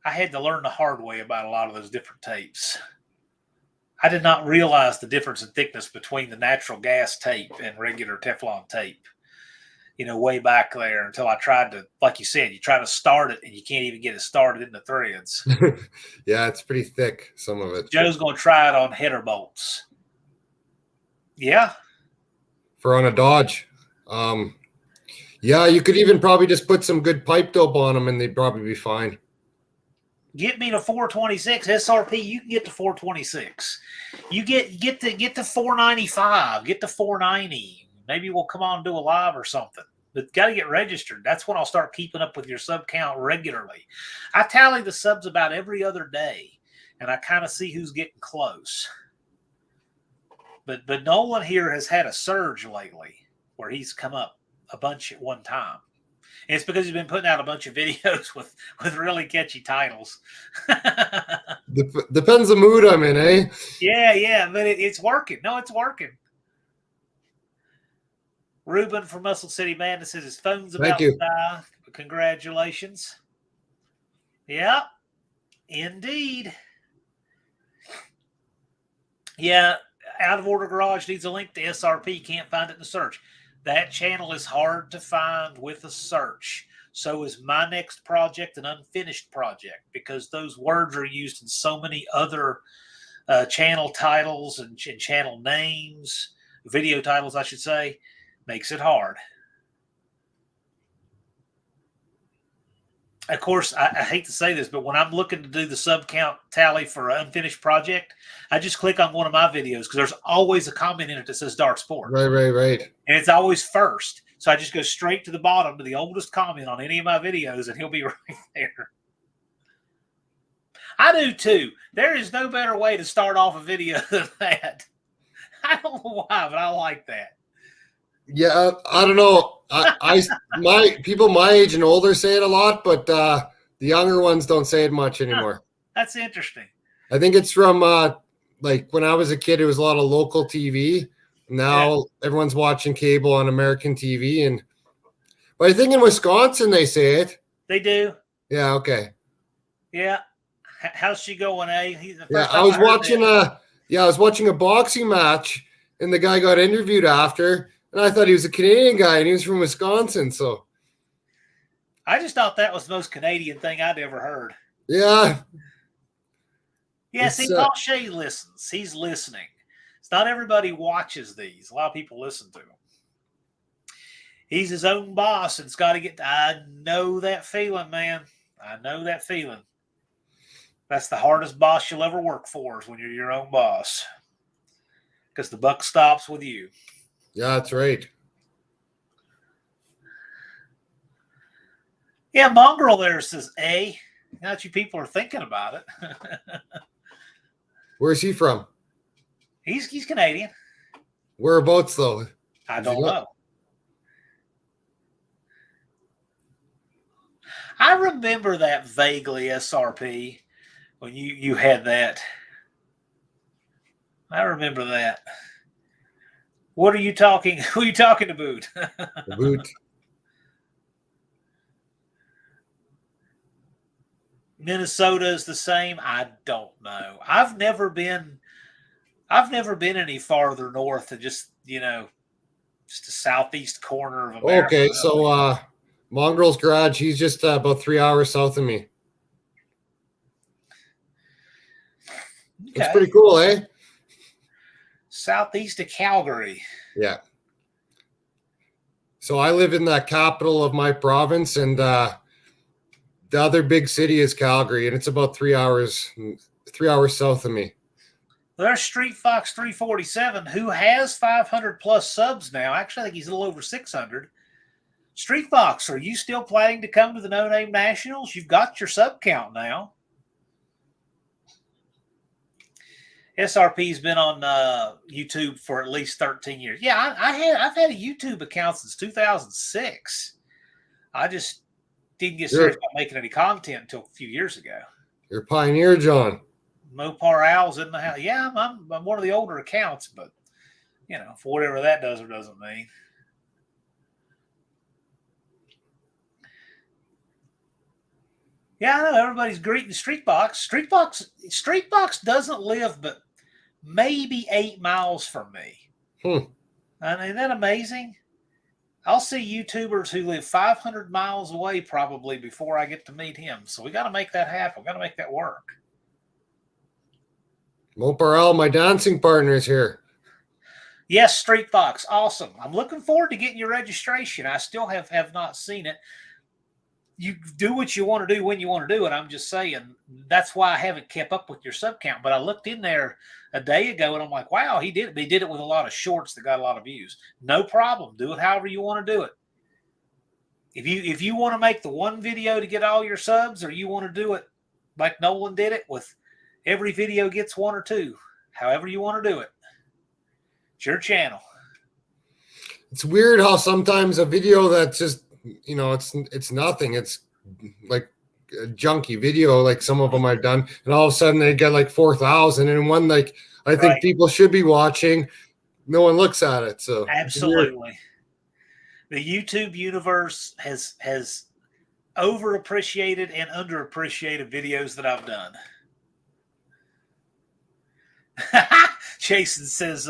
I had to learn the hard way about a lot of those different tapes. I did not realize the difference in thickness between the natural gas tape and regular Teflon tape, way back there until I tried to, like you said, you try to start it and you can't even get it started in the threads. Yeah, it's pretty thick, some of it. Joe's going to try it on header bolts. Yeah. For on a Dodge. Yeah, you could even probably just put some good pipe dope on them and they'd probably be fine. Get me to 426 SRP. You can get to 426. You get to 495. Get to 490. Maybe we'll come on and do a live or something. But got to get registered. That's when I'll start keeping up with your sub count regularly. I tally the subs about every other day, and I kind of see who's getting close. But Nolan here has had a surge lately where he's come up a bunch at one time. And it's because he's been putting out a bunch of videos with really catchy titles. Depends the mood I'm in, eh? Yeah, but it's working. No, it's working. Ruben from Muscle City Madness says his phone's about to die. Congratulations. Yeah, indeed. Yeah, Out of Order Garage needs a link to SRP. Can't find it in the search. That channel is hard to find with a search. So is my next project, an unfinished project, because those words are used in so many other channel titles and channel names, video titles, I should say, makes it hard. Of course, I hate to say this, but when I'm looking to do the sub count tally for an unfinished project, I just click on one of my videos because there's always a comment in it that says Dark Sport. Right. And it's always first. So I just go straight to the bottom to the oldest comment on any of my videos, and he'll be right there. I do too. There is no better way to start off a video than that. I don't know why, but I like that. Yeah, I don't know. My people my age and older say it a lot, but the younger ones don't say it much anymore. That's interesting. I think it's from like when I was a kid, it was a lot of local TV. Now everyone's watching cable on American TV, but I think in Wisconsin they say it. They do. Yeah. Okay. Yeah. How's she going, eh? I was watching a boxing match, and the guy got interviewed after. And I thought he was a Canadian guy, and he was from Wisconsin. So I just thought that was the most Canadian thing I'd ever heard. Yeah. Yeah, see, Paul Shea listens. He's listening. It's not everybody watches these. A lot of people listen to him. He's his own boss, and it's got to get. I know that feeling, man. I know that feeling. That's the hardest boss you'll ever work for is when you're your own boss, because the buck stops with you. Yeah, that's right. Yeah, Mongrel there says, A. Now that you people are thinking about it. Where's he from? He's Canadian. Whereabouts, though? I don't know. I remember that vaguely, SRP, when you had that. I remember that. What are you talking? Who are you talking to, Boot? The Boot. Minnesota is the same. I don't know. I've never been any farther north than just the southeast corner of America. Okay, so Wildrose Garage, he's just about 3 hours south of me. Okay. It's pretty cool, eh? Southeast of Calgary. Yeah. So I live in the capital of my province, and the other big city is Calgary, and it's about 3 hours south of me. There's Street Fox 347, who has 500 plus subs now. Actually, I think he's a little over 600. Street Fox, are you still planning to come to the No Name Nationals? You've got your sub count now. SRP's been on YouTube for at least 13 years. Yeah, I've had a YouTube account since 2006. I just didn't get serious about making any content until a few years ago. You're a pioneer, John. Mopar Owl's in the house. Yeah, I'm one of the older accounts, but for whatever that does or doesn't mean. Yeah, I know everybody's greeting Street Box. Street Box doesn't live but maybe 8 miles from me. Isn't that amazing? I'll see YouTubers who live 500 miles away probably before I get to meet him. So we got to make that happen. We got to make that work. Moparel, my dancing partner, is here. Yes, Street Fox. Awesome. I'm looking forward to getting your registration. I still have not seen it. you do what you want to do when you want to do it. I'm just saying that's why I haven't kept up with your sub count. But I looked in there a day ago and I'm like, wow, he did it. But he did it with a lot of shorts that got a lot of views. No problem. Do it however you want to do it. If you want to make the one video to get all your subs, or you want to do it like Nolan did it with every video gets 1 or 2, however you want to do it, it's your channel. It's weird how sometimes a video that's just, it's nothing. It's like a junky video, like some of them I've done, and all of a sudden they get like 4,000, and one like I think people should be watching, no one looks at it. So absolutely. The YouTube universe has overappreciated and underappreciated videos that I've done. Jason says,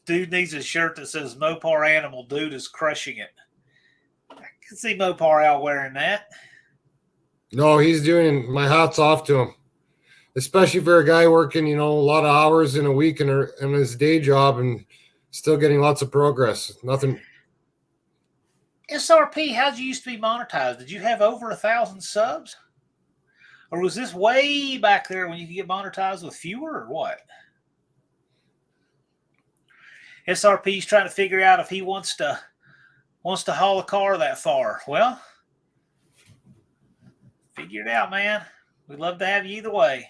dude needs a shirt that says Mopar Animal. Dude is crushing it. I can see Mopar out wearing that. No, he's doing, my hat's off to him. Especially for a guy working, a lot of hours in a week in his day job and still getting lots of progress. Nothing. SRP, how'd you used to be monetized? Did you have over 1,000 subs? Or was this way back there when you could get monetized with fewer, or what? SRP's trying to figure out if he wants to haul a car that far. Well, figure it out, man. We'd love to have you either way.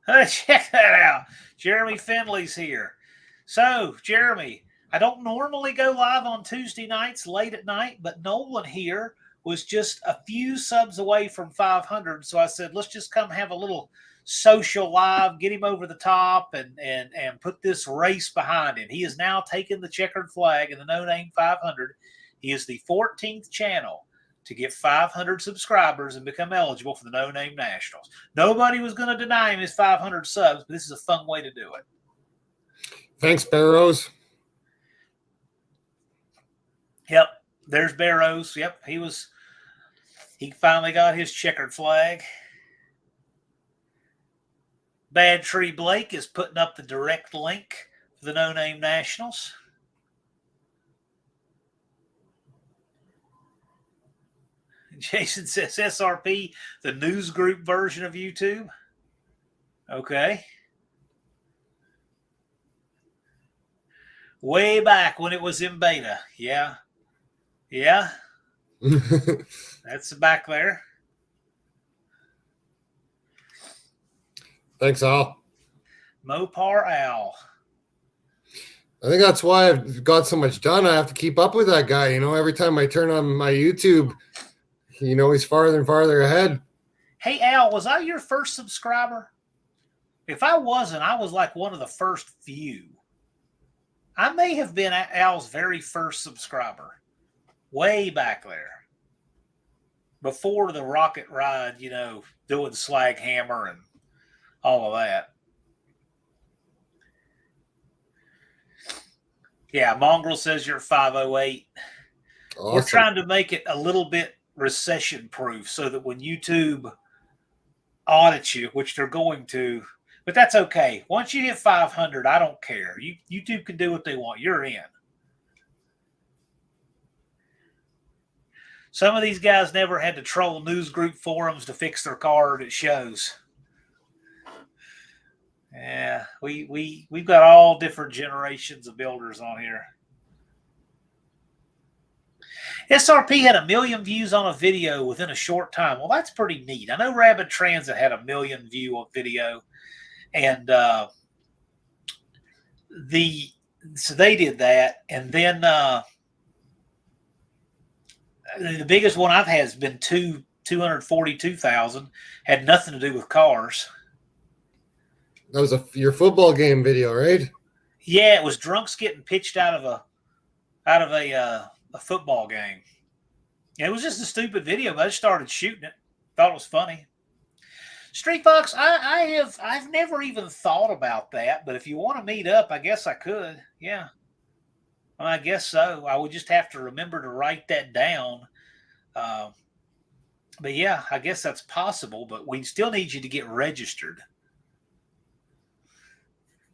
Check that out. Jeremy Finley's here. So, Jeremy, I don't normally go live on Tuesday nights late at night, but Nolan here was just a few subs away from 500. So I said, let's just come have a little social live, get him over the top, and put this race behind him. He is now taking the checkered flag in the No Name 500. He is the 14th channel to get 500 subscribers and become eligible for the No Name Nationals. Nobody was going to deny him his 500 subs, but this is a fun way to do it. Thanks, Barrows. Yep, there's Barrows. Yep, he finally got his checkered flag. Bad Tree Blake is putting up the direct link for the No Name Nationals. Jason says SRP, the news group version of YouTube. Okay. Way back when it was in beta. Yeah. Yeah. That's back there. Thanks, Al. Mopar Al. I think that's why I've got so much done. I have to keep up with that guy. Every time I turn on my YouTube, he's farther and farther ahead. Hey, Al, was I your first subscriber? If I wasn't, I was like one of the first few. I may have been Al's very first subscriber. Way back there. Before the rocket ride, doing Slag Hammer and all of that. Yeah, Mongrel says you're 508. Awesome. We're trying to make it a little bit recession-proof so that when YouTube audits you, which they're going to, but that's okay. Once you hit 500, I don't care. YouTube can do what they want. You're in. Some of these guys never had to troll news group forums to fix their card. It shows. Yeah, we've got all different generations of builders on here. SRP had 1 million views on a video within a short time. Well, that's pretty neat. I know Rapid Transit had 1 million view on video, and so they did that, and then the biggest one I've had has been 242,000. Had nothing to do with cars. That was your football game video, right? Yeah, it was drunks getting pitched out of a football game. It was just a stupid video, but I just started shooting it. Thought it was funny. Street Fox, I've never even thought about that, but if you want to meet up, I guess I could. Yeah. Well, I guess so. I would just have to remember to write that down. But yeah, I guess that's possible, but we still need you to get registered.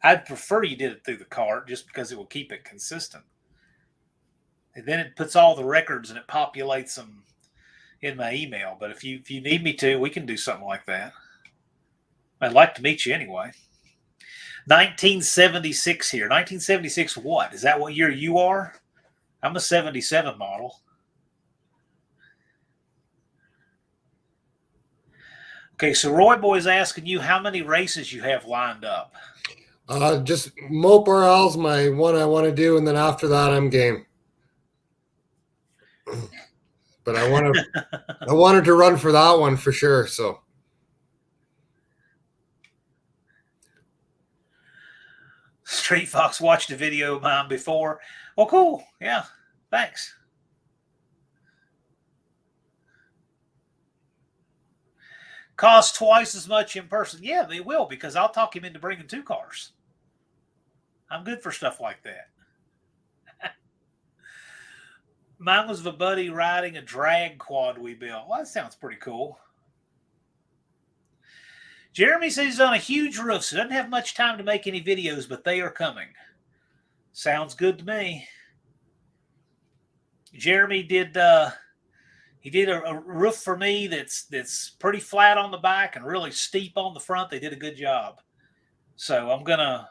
I'd prefer you did it through the cart just because it will keep it consistent. And then it puts all the records and it populates them in my email. But if you need me to, we can do something like that. I'd like to meet you anyway. 1976 here. 1976 what? Is that what year you are? I'm a 77 model. Okay, so Roy Boy's asking you how many races you have lined up. Just Mopar Al's my one I want to do, and then after that I'm game. But I wanted to run for that one for sure. So Street Fox watched a video of mine before. Well, cool. Yeah, thanks. Cost twice as much in person. Yeah, they will, because I'll talk him into bringing 2 cars. I'm good for stuff like that. Mine was of a buddy riding a drag quad we built. Well, that sounds pretty cool. Jeremy says he's on a huge roof, so doesn't have much time to make any videos, but they are coming. Sounds good to me. Jeremy did he did a roof for me that's pretty flat on the back and really steep on the front. They did a good job. So I'm gonna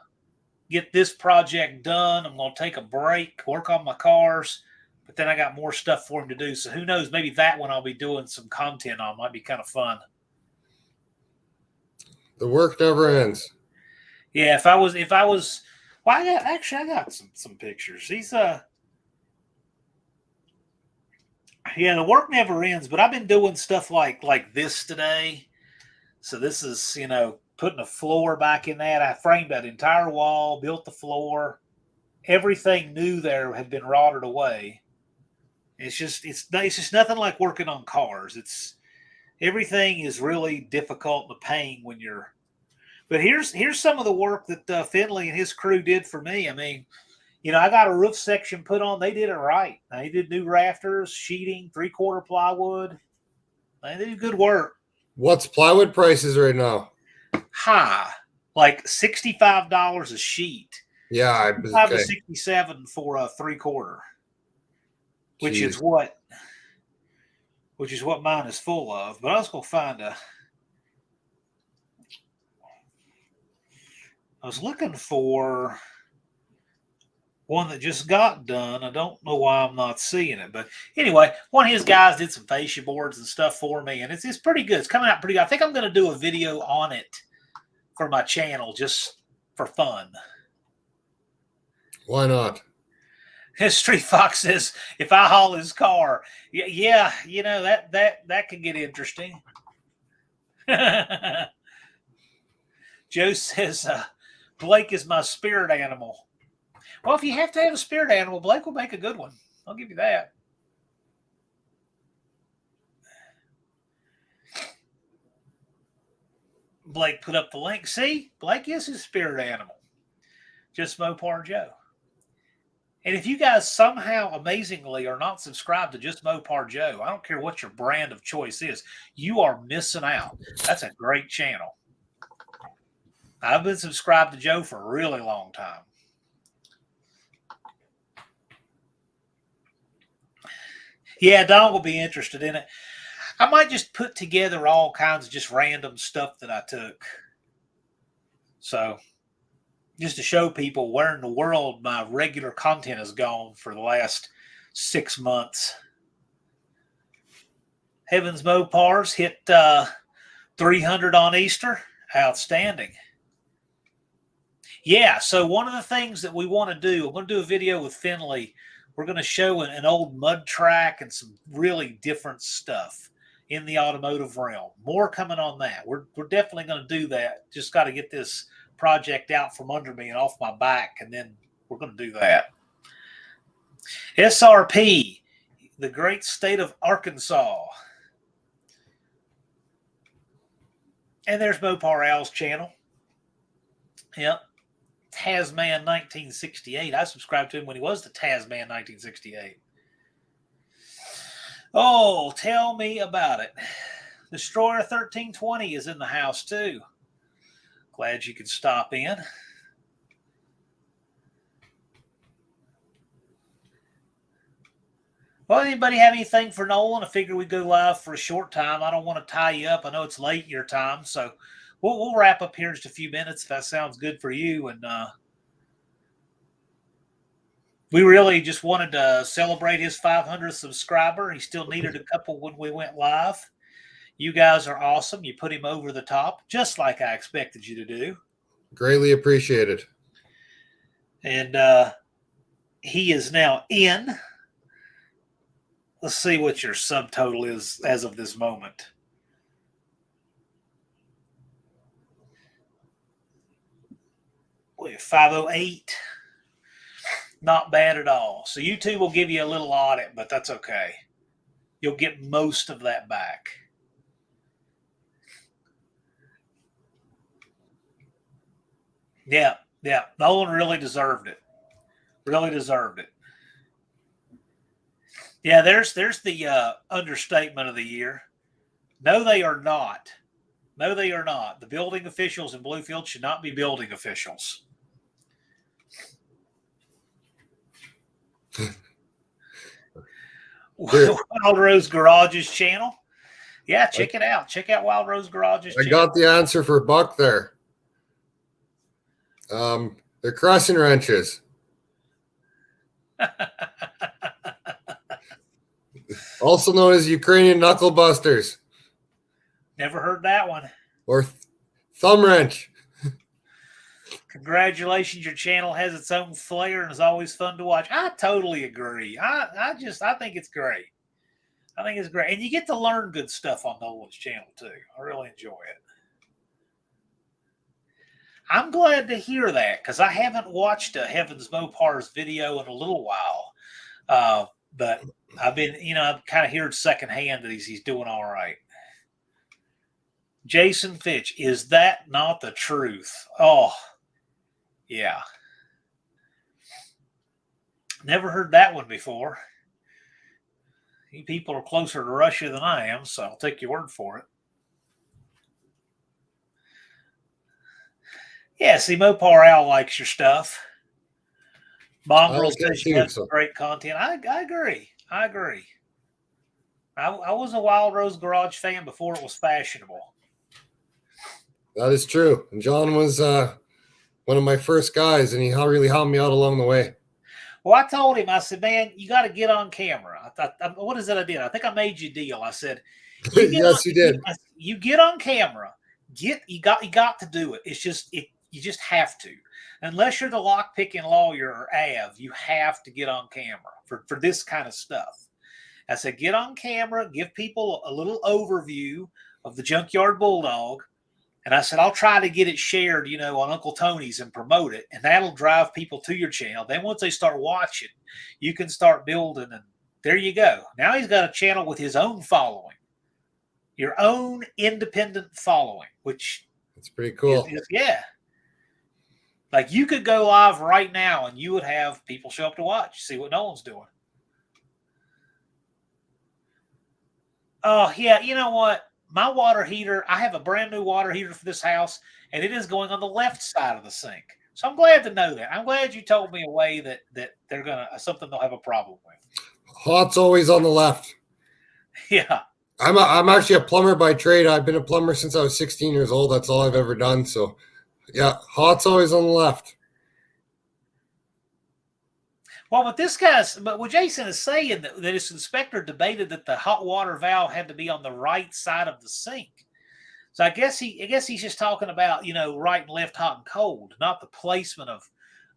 get this project done. I'm gonna take a break, work on my cars, but then I got more stuff for him to do. So who knows? Maybe that one I'll be doing some content on. Might be kind of fun. the work never ends. Yeah, if I was, well, I got some pictures. He's yeah, the work never ends. But I've been doing stuff like this today. So this is, putting a floor back in that. I framed that entire wall, built the floor. Everything new there had been rotted away. It's just nothing like working on cars. Everything is really difficult and a pain when you're. But here's some of the work that Finley and his crew did for me. I mean, I got a roof section put on. They did it right. They did new rafters, sheeting, 3/4 plywood. They did good work. What's plywood prices right now? High, like $65 a sheet. Yeah, 65 to 67 for a 3/4, which is what mine is full of. But I was gonna find I was looking for one that just got done. I don't know why I'm not seeing it, but anyway, one of his guys did some fascia boards and stuff for me, and it's pretty good. It's coming out pretty good. I think I'm going to do a video on it for my channel just for fun. Why not? Street Fox says if I haul his car, yeah, that could get interesting. Joe says Blake is my spirit animal. Well, if you have to have a spirit animal, Blake will make a good one. I'll give you that. Blake put up the link. See, Blake is his spirit animal. Just Mopar Joe. And if you guys somehow amazingly are not subscribed to Just Mopar Joe, I don't care what your brand of choice is, you are missing out. That's a great channel. I've been subscribed to Joe for a really long time. Yeah, Don will be interested in it. I might just put together all kinds of just random stuff that I took. So, just to show people where in the world my regular content has gone for the last 6 months. Heavens Mopars hit 300 on Easter. Outstanding. Yeah, so one of the things that we want to do, I'm going to do a video with Finley. We're going to show an old mud track and some really different stuff in the automotive realm. More coming on that. We're definitely going to do that. Just got to get this project out from under me and off my back, and then we're going to do that. SRP, the great state of Arkansas. And there's Mopar Al's channel. Yep. Tasman 1968. I subscribed to him when he was the Tasman 1968. Oh, tell me about it. Destroyer 1320 is in the house too. Glad you could stop in. Well, anybody have anything for Nolan? I figure we go live for a short time. I don't want to tie you up. I know it's late your time, so we'll wrap up here in just a few minutes if that sounds good for you. And we really just wanted to celebrate his 500th subscriber. He still needed a couple when we went live. You guys are awesome. You put him over the top, just like I expected you to do. Greatly appreciated. And he is now in. Let's see what your subtotal is as of this moment. We have 508. Not bad at all. So YouTube will give you a little audit, but that's okay. You'll get most of that back. Yeah. Nolan really deserved it. Really deserved it. Yeah, there's the understatement of the year. No, they are not. No, they are not. The building officials in Bluefield should not be building officials. Wildrose Garage's channel. Yeah, check it out. Check out Wildrose Garage's channel. I got the answer for Buck there. They're crushing wrenches. Also known as Ukrainian knuckle busters. Never heard that one. Or thumb wrench. Congratulations, your channel has its own flair and is always fun to watch. I totally agree. I think it's great. I think it's great. And you get to learn good stuff on Nolan's channel too. I really enjoy it. I'm glad to hear that because I haven't watched a Heavens Mopar's video in a little while. But I've been, I've kind of heard secondhand that he's doing all right. Jason Fitch, is that not the truth? Oh, yeah. Never heard that one before. You people are closer to Russia than I am, so I'll take your word for it. Yeah, see, Mopar Al likes your stuff. Mongrel says you have some great content. I agree. I was a Wildrose Garage fan before it was fashionable. That is true. And John was one of my first guys, and he really helped me out along the way. Well, I told him, I said, man, you got to get on camera. What is it I did? I think I made you a deal. I said, yes, you did. You get on camera. You got to do it. It's just you just have to. Unless you're the lock-picking lawyer or Av, you have to get on camera for this kind of stuff. I said, get on camera, give people a little overview of the Junkyard Bulldog. And I said, I'll try to get it shared, on Uncle Tony's and promote it. And that'll drive people to your channel. Then once they start watching, you can start building. And there you go. Now he's got a channel with his own following. Your own independent following, which that's pretty cool. Yeah. Like you could go live right now and you would have people show up to watch, see what Nolan's doing. Oh, yeah. You know what? My water heater, I have a brand new water heater for this house, and it is going on the left side of the sink. So I'm glad to know that. I'm glad you told me a way that they're going to, something they'll have a problem with. Hot's always on the left. Yeah. I'm actually a plumber by trade. I've been a plumber since I was 16 years old. That's all I've ever done. So, yeah, hot's always on the left. Well, what Jason is saying that his inspector debated that the hot water valve had to be on the right side of the sink. So I guess he's just talking about, right and left, hot and cold, not the placement of.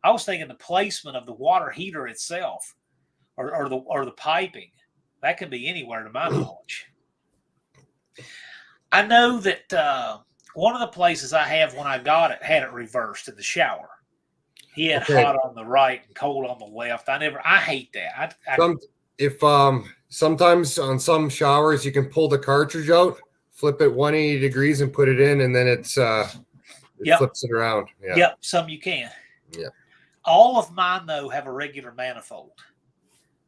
I was thinking the placement of the water heater itself, or the piping. That could be anywhere to my knowledge. I know that one of the places I have when I got it had it reversed in the shower. He had hot on the right and cold on the left. I hate that. Sometimes on some showers you can pull the cartridge out, flip it 180 degrees and put it in, and then it flips it around. Yeah. Yep, some you can. Yeah. All of mine though have a regular manifold.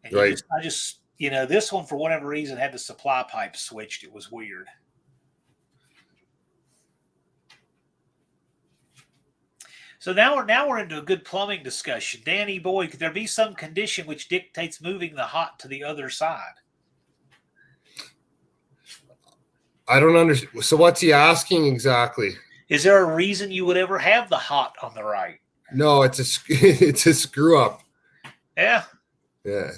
And right. I just this one for whatever reason had the supply pipe switched. It was weird. So now we're into a good plumbing discussion. Danny boy, could there be some condition which dictates moving the hot to the other side? I don't understand. So what's he asking exactly? Is there a reason you would ever have the hot on the right? No, it's a screw up. Yeah. Yeah.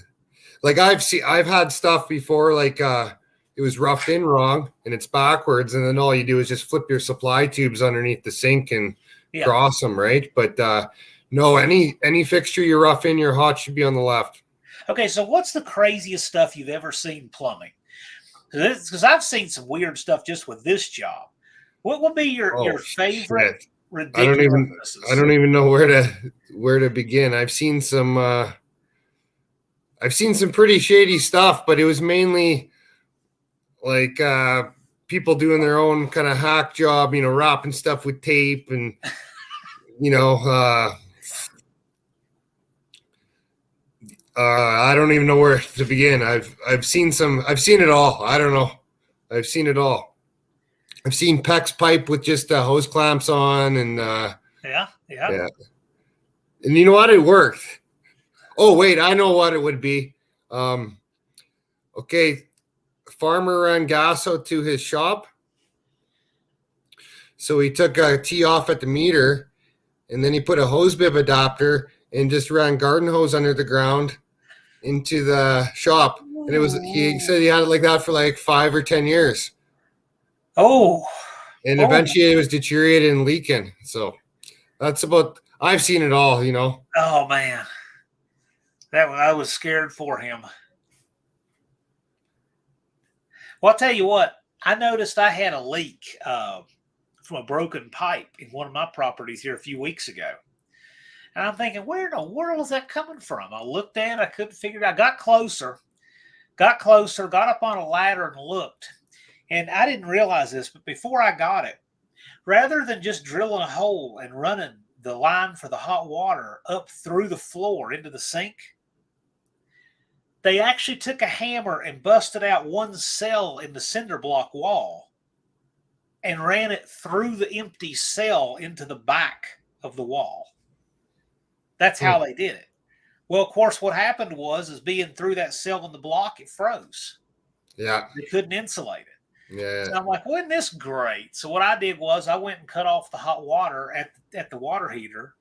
Like I've had stuff before, like it was roughed in wrong and it's backwards, and then all you do is just flip your supply tubes underneath the sink and cross them, right? But no, any fixture you rough in, your hot should be on the left. Okay, so what's the craziest stuff you've ever seen plumbing? Because I've seen some weird stuff just with this job. What would be your favorite ridiculous? I don't even know where to begin. I've seen some pretty shady stuff, but it was mainly like people doing their own kind of hack job, wrapping stuff with tape and I don't even know where to begin. I've seen it all. I don't know. I've seen it all. I've seen PEX pipe with just hose clamps on, and yeah. And you know what? It worked. Oh wait, I know what it would be. Okay, farmer ran gas out to his shop, so he took a tee off at the meter, and then he put a hose bib adapter and just ran garden hose under the ground into the shop. And he said he had it like that for like 5 or 10 years. Oh. And eventually it was deteriorating and leaking. So that's I've seen it all, Oh man. I was scared for him. Well, I'll tell you what, I noticed I had a leak from a broken pipe in one of my properties here a few weeks ago. And I'm thinking, where in the world is that coming from? I looked at it, I couldn't figure it out. Got closer, got up on a ladder and looked. And I didn't realize this, but before I got it, rather than just drilling a hole and running the line for the hot water up through the floor into the sink, they actually took a hammer and busted out one cell in the cinder block wall and ran it through the empty cell into the back of the wall. That's how they did it. Well, of course, what happened was being through that cell in the block, it froze. Yeah. They couldn't insulate it. Yeah. So I'm like, wasn't this great? So what I did was I went and cut off the hot water at the water heater,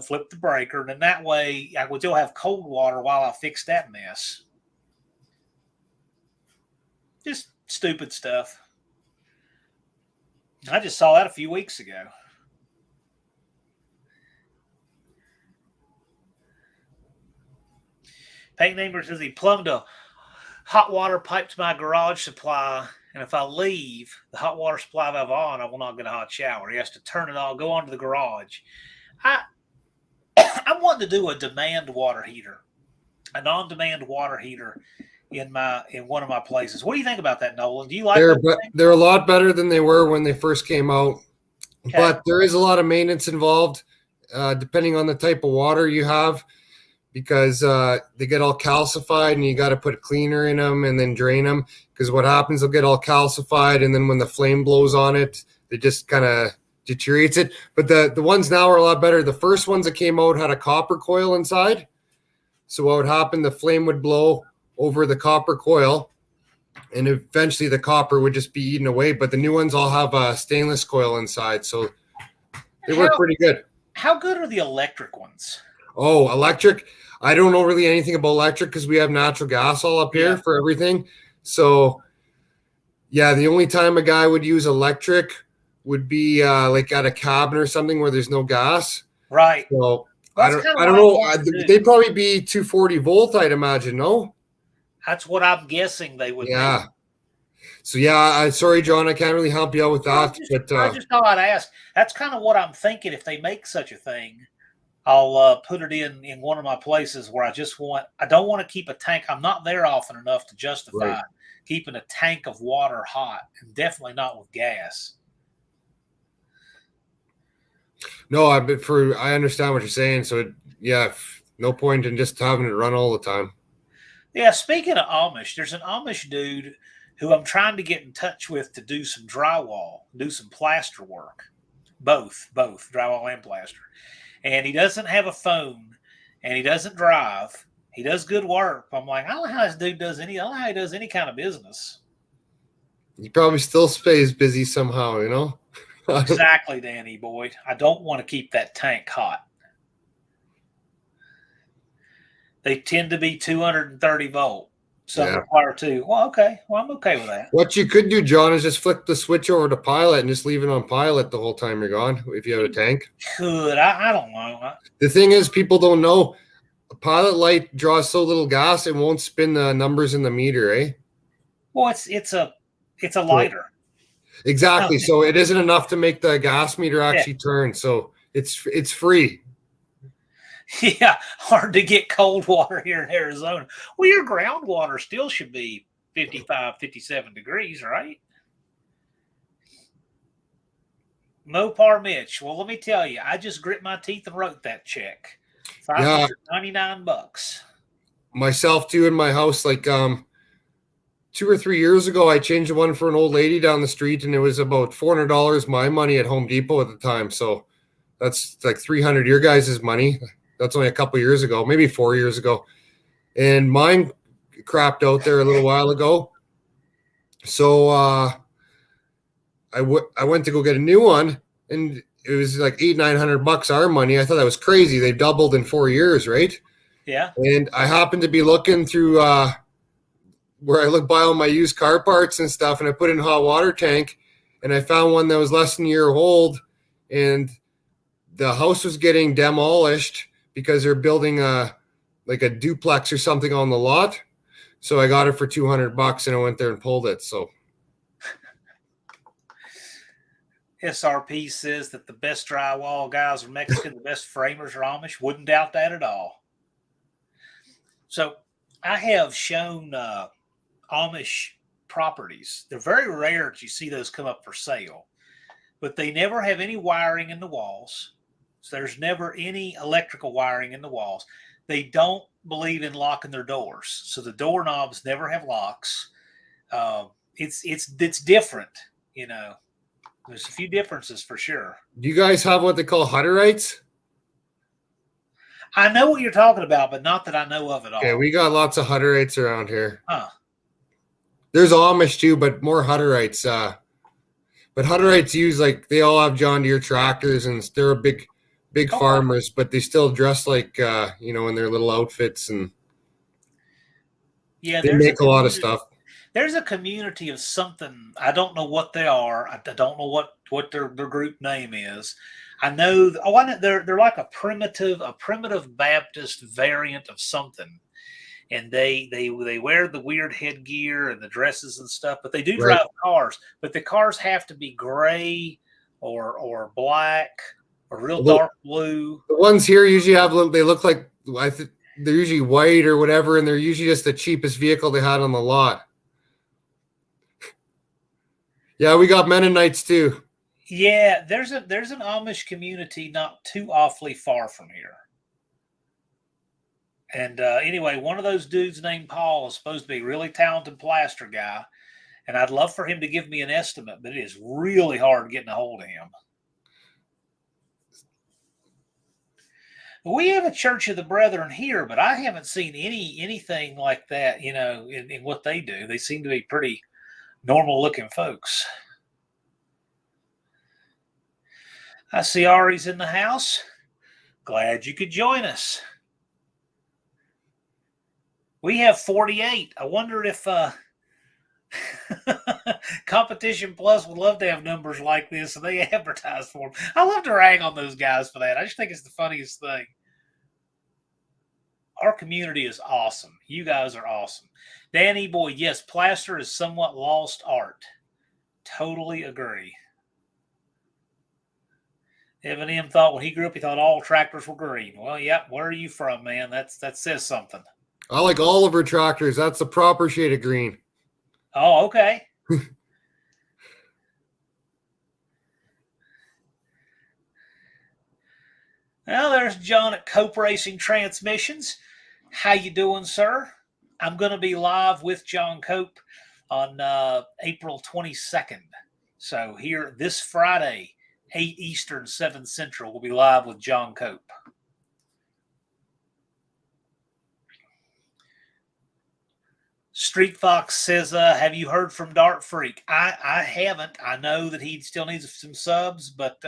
flipped the breaker, and then that way I would still have cold water while I fixed that mess. Just stupid stuff. I just saw that a few weeks ago. Paint neighbor says he plumbed a hot water pipe to my garage supply, and if I leave the hot water supply valve on, I will not get a hot shower. He has to turn it on, go onto the garage. I'm wanting to do a demand water heater, a non-demand water heater in one of my places. What do you think about that, Nolan? Do you like that? They're a lot better than they were when they first came out, but there is a lot of maintenance involved, depending on the type of water you have, because they get all calcified and you got to put a cleaner in them and then drain them, because what happens, they'll get all calcified, and then when the flame blows on it, it just kind of deteriorates it. But the ones now are a lot better. The first ones that came out had a copper coil inside, so what would happen, the flame would blow over the copper coil and eventually the copper would just be eaten away. But the new ones all have a stainless coil inside, so they work pretty good. How good are the electric ones? Oh, electric, I don't know really anything about electric because we have natural gas all up here for everything. So yeah, the only time a guy would use electric would be like at a cabin or something where there's no gas. Right. So I don't know. They'd probably be 240 volt, I'd imagine. No? That's what I'm guessing they would be. So sorry, John, I can't really help you out with that. I just thought I'd ask. That's kind of what I'm thinking. If they make such a thing, I'll put it in one of my places where I don't want to keep a tank. I'm not there often enough to justify keeping a tank of water hot, and definitely not with gas. No, I understand what you're saying. So no point in just having it run all the time. Yeah, speaking of Amish, there's an Amish dude who I'm trying to get in touch with to do some drywall, do some plaster work. both drywall and plaster. And he doesn't have a phone, and he doesn't drive. He does good work. I'm like, I don't know how this dude does any. I don't know how he does any kind of business. He probably still stays busy somehow, you know. Exactly, Danny boy. I don't want to keep that tank hot. They tend to be 230 volt. Some require two. Well, okay. Well, I'm okay with that. What you could do, John, is just flip the switch over to pilot and just leave it on pilot the whole time you're gone if you have a tank. Could. I don't know. The thing is, people don't know a pilot light draws so little gas it won't spin the numbers in the meter, eh? Well, it's a lighter. Exactly. So it isn't enough to make the gas meter actually turn. So it's free. Yeah, hard to get cold water here in Arizona. Well, your groundwater still should be 55, 57 degrees, right? Mopar Mitch. Well, let me tell you, I just grit my teeth and wrote that check. $599. Myself too in my house, like 2 or 3 years ago, I changed one for an old lady down the street, and it was about $400 my money at Home Depot at the time. So that's like $300 your guys' money. That's only a couple years ago, maybe 4 years ago. And mine crapped out there a little while ago. So I went to go get a new one, and it was like $800-900 our money. I thought that was crazy. They doubled in 4 years, right? Yeah. And I happened to be looking through where I look by all my used car parts and stuff, and I put in a hot water tank, and I found one that was less than a year old, and the house was getting demolished because they're building a duplex or something on the lot. So I got it for $200 and I went there and pulled it. So SRP says that the best drywall guys are Mexican, the best framers are Amish. Wouldn't doubt that at all. So I have shown Amish properties. They're very rare that you see those come up for sale, but they never have any wiring in the walls. So there's never any electrical wiring in the walls. They don't believe in locking their doors. So the doorknobs never have locks. It's different, you know. There's a few differences for sure. Do you guys have what they call Hutterites? I know what you're talking about, but not that I know of at all. Okay, we got lots of Hutterites around here. Huh. There's Amish too, but more Hutterites. But Hutterites use, like, they all have John Deere tractors, and they're big farmers, but they still dress like, in their little outfits, and yeah, they make a lot of stuff. There's a community of something. I don't know what they are. I don't know what their group name is. I know. They're like a primitive Baptist variant of something, and they wear the weird headgear and the dresses and stuff. But they do drive cars. But the cars have to be gray or black or real dark blue. The ones here usually they look like they're usually white or whatever, and they're usually just the cheapest vehicle they had on the lot. Yeah, we got Mennonites too. Yeah, there's an Amish community not too awfully far from here. And anyway, one of those dudes named Paul is supposed to be a really talented plaster guy, and I'd love for him to give me an estimate, but it is really hard getting a hold of him. We have a Church of the Brethren here, but I haven't seen anything like that, in what they do. They seem to be pretty normal-looking folks. I see Ari's in the house. Glad you could join us. We have 48. I wonder if Competition Plus would love to have numbers like this, and they advertise for them. I love to rag on those guys for that. I just think it's the funniest thing. Our community is awesome. You guys are awesome. Danny boy, yes, plaster is somewhat lost art. Totally agree. Evan M. thought when he grew up, he thought all tractors were green. Well, yeah, where are you from, man? That says something. I like Oliver tractors. That's the proper shade of green. Oh, okay. Well, there's John at Cope Racing Transmissions. How you doing, sir? I'm going to be live with John Cope on April 22nd. So here this Friday 8 Eastern, 7 Central. We'll be live with John Cope. Street Fox says, have you heard from Dart Freak? I haven't. I know that he still needs some subs, but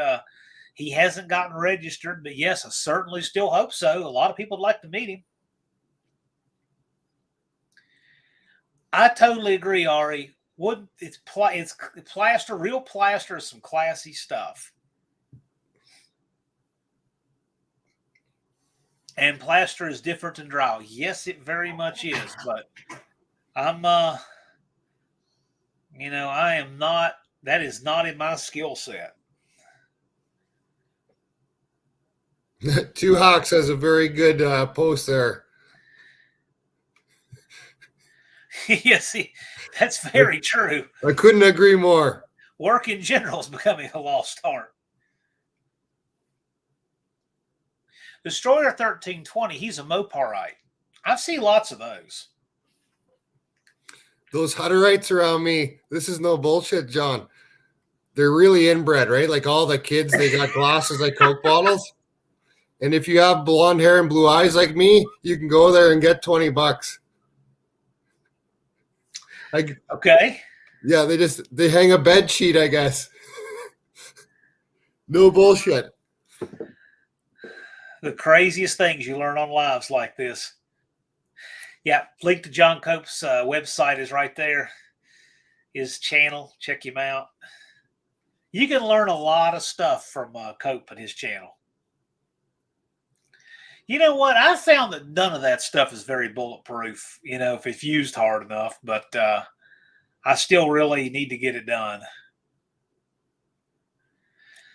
he hasn't gotten registered. But yes, I certainly still hope so. A lot of people would like to meet him. I totally agree, Ari. It's plaster, real plaster is some classy stuff. And plaster is different than drywall. Yes, it very much is, but I'm, I am not, that is not in my skill set. Two Hawks has a very good post there. Yes, that's very true. I couldn't agree more. Work in general is becoming a lost art. Destroyer 1320, he's a Moparite. I've seen lots of those. Those Hutterites around me, this is no bullshit, John. They're really inbred, right? Like all the kids, they got glasses like Coke bottles. And if you have blonde hair and blue eyes like me, you can go there and get $20. Okay. Yeah, they hang a bed sheet, I guess. No bullshit. The craziest things you learn on lives like this. Yeah, link to John Cope's website is right there. His channel, check him out. You can learn a lot of stuff from Cope and his channel. You know what? I found that none of that stuff is very bulletproof, if it's used hard enough, but I still really need to get it done.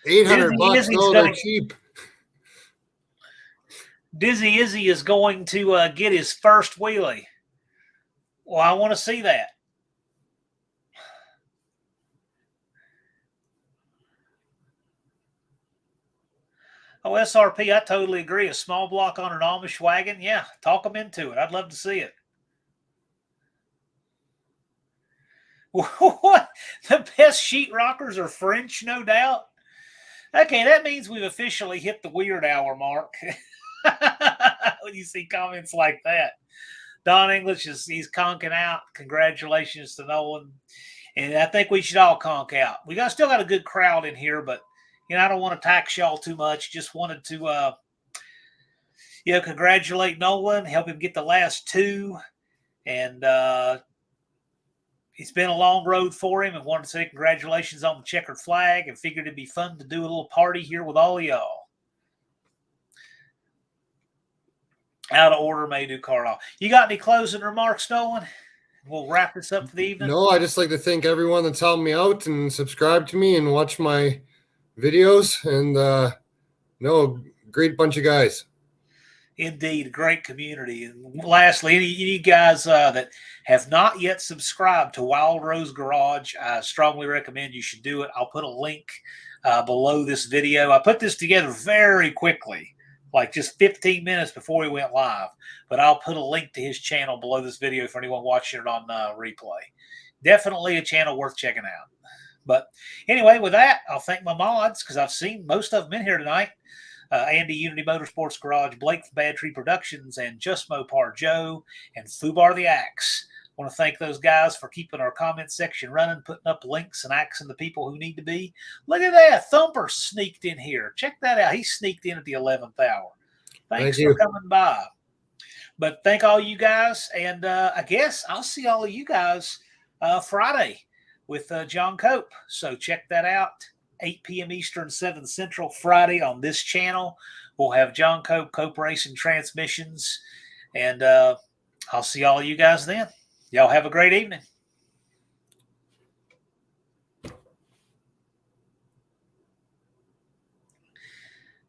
$800, no, they're cheap. Dizzy Izzy is going to get his first wheelie. Well, I want to see that. Oh, SRP, I totally agree. A small block on an Amish wagon, yeah, talk them into it. I'd love to see it. What? The best sheetrockers are French, no doubt. Okay, that means we've officially hit the weird hour mark. When you see comments like that. Don English he's conking out. Congratulations to Nolan. And I think we should all conk out. We still got a good crowd in here, but I don't want to tax y'all too much. Just wanted to congratulate Nolan, help him get the last two. And it's been a long road for him, and wanted to say congratulations on the checkered flag, and figured it'd be fun to do a little party here with all of y'all. Out of order, may do Carl. You got any closing remarks, Nolan? We'll wrap this up for the evening. No, I just like to thank everyone that's helped me out and subscribe to me and watch my videos. And great bunch of guys. Indeed, a great community. And lastly, any guys that have not yet subscribed to Wildrose Garage, I strongly recommend you should do it. I'll put a link below this video. I put this together very quickly, like just 15 minutes before we went live. But I'll put a link to his channel below this video for anyone watching it on replay. Definitely a channel worth checking out. But anyway, with that, I'll thank my mods, because I've seen most of them in here tonight. Andy, Unity Motorsports Garage, Blake from Bad Tree Productions, and Just Mopar Joe, and Fubar the Axe. I want to thank those guys for keeping our comment section running, putting up links and axing the people who need to be. Look at that. Thumper sneaked in here. Check that out. He sneaked in at the 11th hour. Thanks for coming by. But thank all you guys. And I guess I'll see all of you guys Friday with John Cope. So check that out. 8 p.m. Eastern, 7 Central, Friday on this channel. We'll have John Cope, Cope Racing Transmissions. And I'll see all of you guys then. Y'all have a great evening.